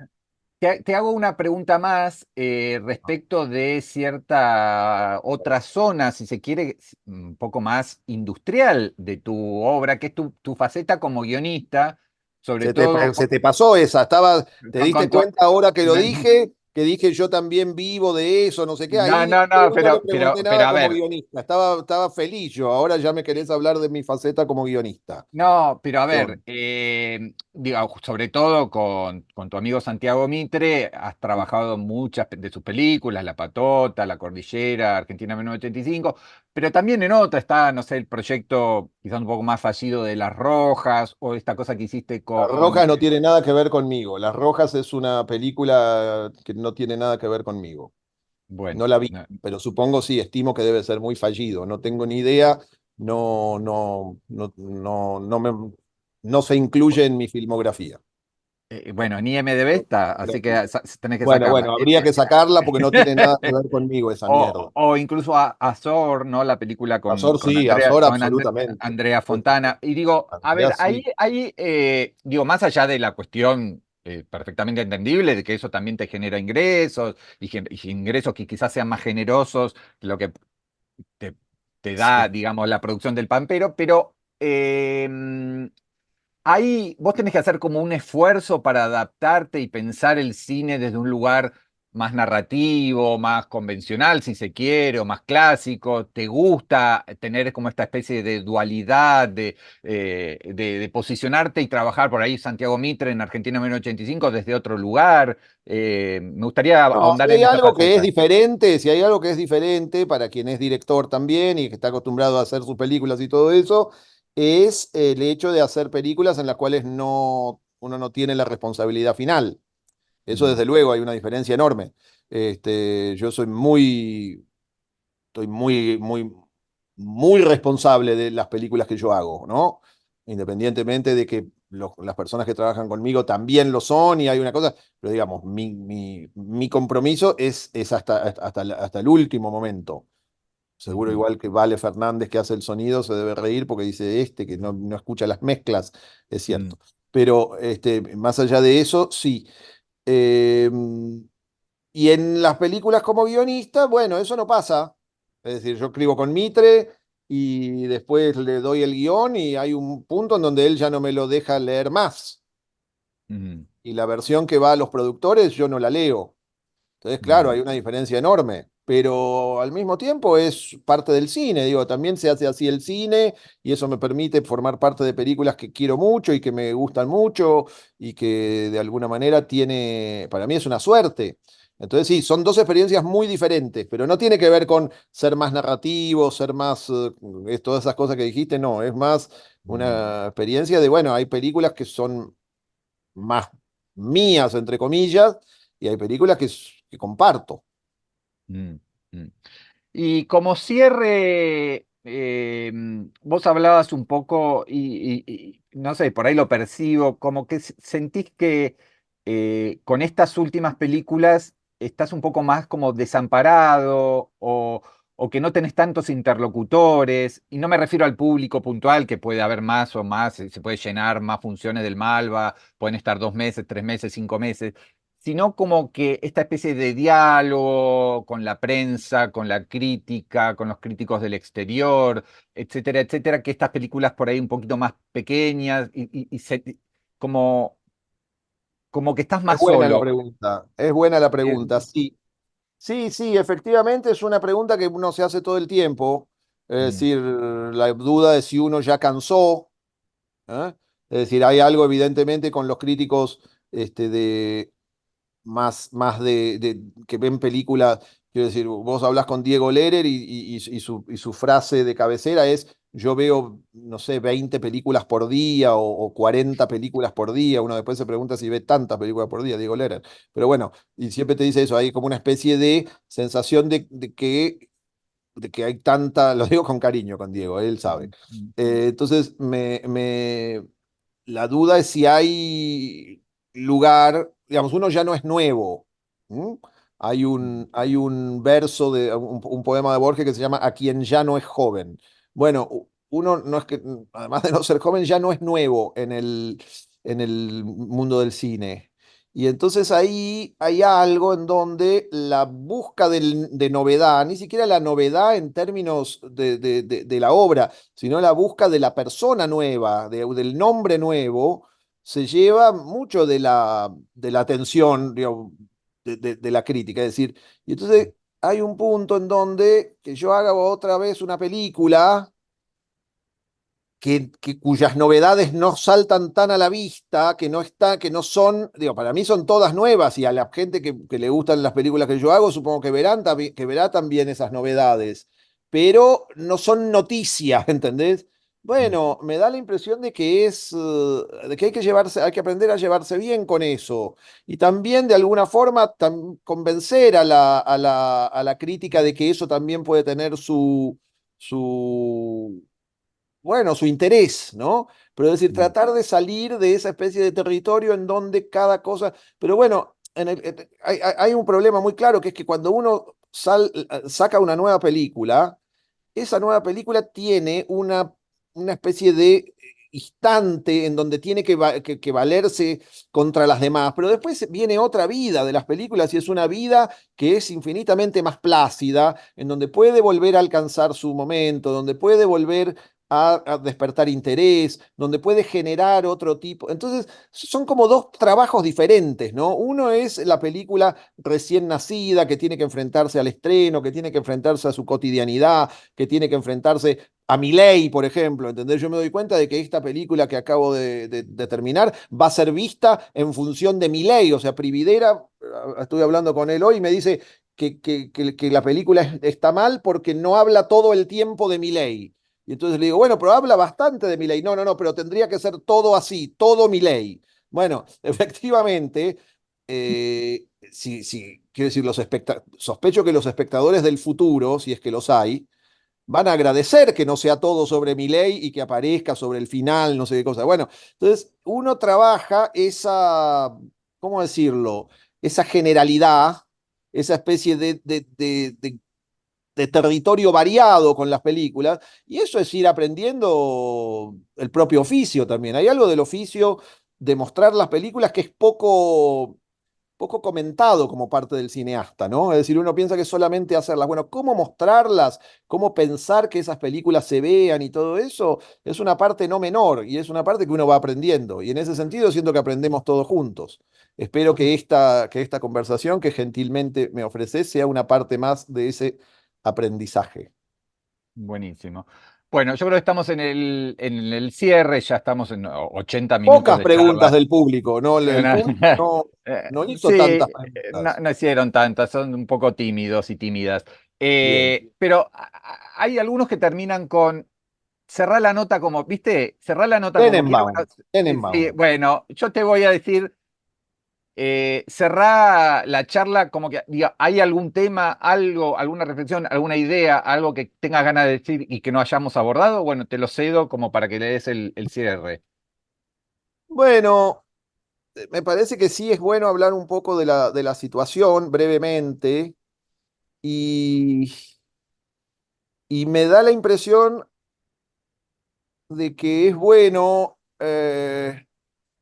te hago una pregunta más respecto de cierta otra zona, si se quiere, un poco más industrial de tu obra, que es tu faceta como guionista, sobre todo Se te pasó esa, te con, diste con tu... cuenta ahora que dije yo también vivo de eso, no sé qué. No, Ahí no, yo no, no le pregunté pero nada a como ver, guionista, estaba feliz yo. Ahora ya me querés hablar de mi faceta como guionista. no, pero a ver, Perdón. digo, sobre todo con tu amigo Santiago Mitre, has trabajado en muchas de sus películas, La Patota, La Cordillera, Argentina 1985, pero también en otra está, no sé, el proyecto quizás un poco más fallido de Las Rojas, o esta cosa que hiciste Las con, Rojas no tiene nada que ver conmigo. Las Rojas es una película que no tiene nada que ver conmigo. bueno, No la vi, no, pero supongo sí, estimo que debe ser muy fallido. No tengo ni idea, no se incluye en mi filmografía. bueno, en IMDb está, así que tenés que Bueno, sacarla. bueno, habría que sacarla porque no tiene nada que ver conmigo esa mierda. O incluso a Azor, ¿no? La película Azor sí, Azor absolutamente. Andrea Fontana. Y digo, a Andrea ver, ahí, sí. digo, más allá de la cuestión perfectamente entendible de que eso también te genera ingresos y ingresos que quizás sean más generosos que lo que te, te da, Sí. digamos, la producción del Pampero, pero ahí vos tenés que hacer como un esfuerzo para adaptarte y pensar el cine desde un lugar más narrativo, más convencional, si se quiere, o más clásico. ¿Te gusta tener como esta especie de dualidad, de posicionarte y trabajar por ahí Santiago Mitre en Argentina 1985 desde otro lugar? Me gustaría No, ahondar en esa faceta. si hay algo que es diferente para quien es director también y que está acostumbrado a hacer sus películas y todo eso, es el hecho de hacer películas en las cuales uno no tiene la responsabilidad final. Eso Mm, desde luego hay una diferencia enorme. Yo estoy muy responsable de las películas que yo hago, ¿no? Independientemente de que las personas que trabajan conmigo también lo son y hay una cosa, pero digamos, mi compromiso es hasta el último momento. Seguro ujú, igual que Vale Fernández que hace el sonido se debe reír porque dice que no escucha las mezclas, es mm, cierto. Pero más allá de eso, sí. Eh, y en las películas como guionista, bueno, eso no pasa. Es decir, yo escribo con Mitre y después le doy el guión y hay un punto en donde él ya no me lo deja leer más. Mm, Y la versión que va a los productores yo no la leo. Entonces, claro, mm, hay una diferencia enorme, pero al mismo tiempo es parte del cine, digo, también se hace así el cine y eso me permite formar parte de películas que quiero mucho y que me gustan mucho y que de alguna manera tiene, para mí es una suerte. Entonces, sí, son dos experiencias muy diferentes, pero no tiene que ver con ser más narrativo, ser más, todas esas cosas que dijiste, no, es más mm, una experiencia de, bueno, hay películas que son más mías, entre comillas, y hay películas que comparto. mm, mm. Y como cierre, vos hablabas un poco, y no sé, por ahí lo percibo, como que sentís que con estas últimas películas estás un poco más como desamparado o que no tenés tantos interlocutores, y no me refiero al público puntual, que puede haber más o más, se puede llenar más funciones del Malva, pueden estar 2 meses, 3 meses, 5 meses, sino como que esta especie de diálogo con la prensa, con la crítica, con los críticos del exterior, etcétera, etcétera, que estas películas por ahí un poquito más pequeñas como, como que estás Es más buena la solo. pregunta, es buena la Eh, pregunta, sí. Sí, sí, efectivamente es una pregunta que uno se hace todo el tiempo, es mm, decir, la duda de si uno ya cansó, ¿eh? Es decir, hay algo evidentemente con los críticos de, más que ven películas, quiero decir, vos hablas con Diego Lerer y su frase de cabecera es, yo veo, no sé, 20 películas por día o 40 películas por día, uno después se pregunta si ve tantas películas por día, Diego Lerer, pero bueno, y siempre te dice eso, hay como una especie de sensación de que hay tanta, lo digo con cariño con Diego, él sabe. mm, mm, Entonces, la duda es si hay lugar, digamos, uno ya no es nuevo. ¿M? Hay mm, un verso de un poema de Borges que se llama A quien ya no es joven. Bueno, uno no es que, además de no ser joven, ya no es nuevo en el mundo del cine. Y entonces ahí hay algo en donde la busca de novedad, ni siquiera la novedad en términos de la obra, sino la busca de la persona nueva, del nombre nuevo, se lleva mucho de la atención, digamos, de la crítica. Es decir, y entonces hay un punto en donde que yo haga otra vez una película cuyas novedades no saltan tan a la vista, que no son, digo, para mí son todas nuevas y a la gente que le gustan las películas que yo hago, supongo que que verá también esas novedades, pero no son noticias, ¿entendés? mm, Bueno, me da la impresión de que hay que aprender a llevarse bien con eso y también de alguna forma convencer a la crítica de que eso también puede tener su bueno, su interés, ¿no? Pero es decir, mm, tratar de salir de esa especie de territorio en donde cada cosa, pero bueno, hay un problema muy claro que es que cuando uno saca una nueva película, esa nueva película tiene una especie de instante en donde tiene que valerse contra las demás, pero después viene otra vida de las películas y es una vida que es infinitamente más plácida, en donde puede volver a alcanzar su momento, donde puede volver a despertar interés, donde puede generar otro tipo. Entonces, son como dos trabajos diferentes, ¿no? Uno es la película recién nacida que tiene que enfrentarse al estreno, que tiene que enfrentarse a su cotidianidad, que tiene que enfrentarse a Milei, por ejemplo, ¿entendés? Yo me doy cuenta de que esta película que acabo de terminar va a ser vista en función de Milei, o sea, Prividera, estuve hablando con él hoy y me dice que la película está mal porque no habla todo el tiempo de Milei. Y entonces le digo, bueno, pero habla bastante de Milei. No, no, no, pero tendría que ser todo así, todo Milei. Bueno, efectivamente, quiero decir, sospecho que los espectadores del futuro, si es que los hay, van a agradecer que no sea todo sobre mi ley y que aparezca sobre el final, no sé qué cosa. Bueno, entonces uno trabaja ¿cómo decirlo? Esa generalidad, esa especie de territorio variado con las películas, y eso es ir aprendiendo el propio oficio también. Hay algo del oficio de mostrar las películas que es poco comentado como parte del cineasta, ¿no? Es decir, uno piensa que solamente hacerlas. Bueno, cómo mostrarlas, cómo pensar que esas películas se vean y todo eso, es una parte no menor y es una parte que uno va aprendiendo. Y en ese sentido siento que aprendemos todos juntos. Espero que esta conversación que gentilmente me ofreces sea una parte más de ese aprendizaje. Buenísimo. Bueno, yo creo que estamos en el cierre, ya estamos en 80 minutos Pocas de preguntas charla. del público, ¿no? El No, público no hizo sí, tantas no, preguntas. no hicieron tantas, son un poco tímidos y tímidas. Bien. Pero hay algunos que terminan con cerrar la nota como, ¿viste? Cerrar la nota como quiero. Tenenbaum, Sí, Tenenbaum. bueno, yo te voy a decir, cerrá la charla como que diga, ¿hay algún tema, algo, alguna reflexión, alguna idea, algo que tengas ganas de decir y que no hayamos abordado? Bueno, te lo cedo como para que le des el cierre. Bueno, me parece que sí es bueno hablar un poco de la situación brevemente y, y me da la impresión de que es bueno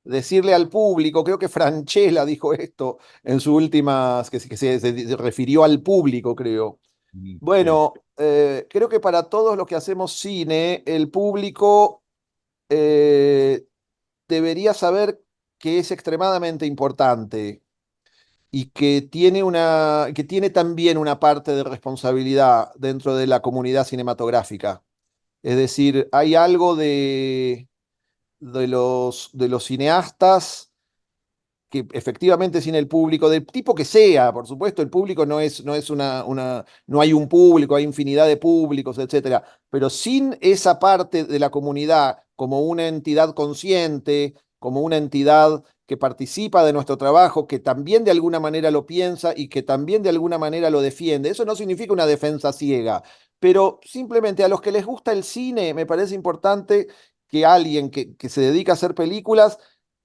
decirle al público, creo que Francella dijo esto en sus últimas, que se refirió al público, creo. Sí. Bueno, creo que para todos los que hacemos cine, el público eh, debería saber que es extremadamente importante y que tiene también una parte de responsabilidad dentro de la comunidad cinematográfica. Es decir, hay algo de los cineastas que efectivamente sin el público, del tipo que sea, por supuesto, el público no es no hay un público, hay infinidad de públicos, etcétera, pero sin esa parte de la comunidad como una entidad consciente, como una entidad que participa de nuestro trabajo, que también de alguna manera lo piensa y que también de alguna manera lo defiende. Eso no significa una defensa ciega, pero simplemente a los que les gusta el cine, me parece importante que alguien que se dedica a hacer películas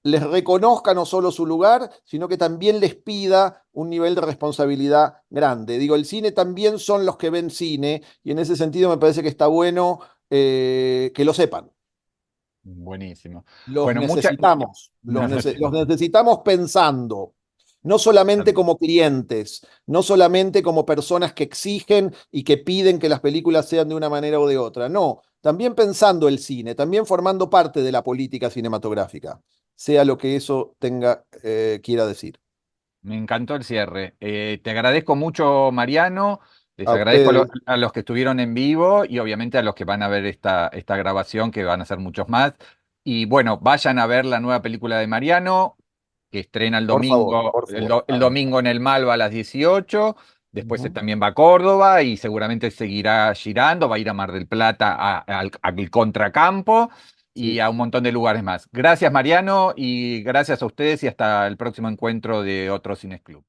les reconozca no solo su lugar, sino que también les pida un nivel de responsabilidad grande. Digo, el cine también son los que ven cine y en ese sentido me parece que está bueno que lo sepan. Buenísimo. Los Bueno, necesitamos, no, no sé. los necesitamos pensando, no solamente como clientes, no solamente como personas que exigen y que piden que las películas sean de una manera o de otra, no, también pensando el cine, también formando parte de la política cinematográfica, sea lo que eso quiera decir. Me encantó el cierre. Te agradezco mucho, Mariano. Les A agradezco ustedes, a los que estuvieron en vivo y obviamente a los que van a ver esta grabación, que van a ser muchos más. Y bueno, vayan a ver la nueva película de Mariano, que estrena el por favor, domingo, por favor. el domingo en el Malva a las 18. Después Ujú. también va a Córdoba y seguramente seguirá girando, va a ir a Mar del Plata, al Contracampo y Sí. a un montón de lugares más. Gracias, Mariano, y gracias a ustedes y hasta el próximo encuentro de otro Cines Club.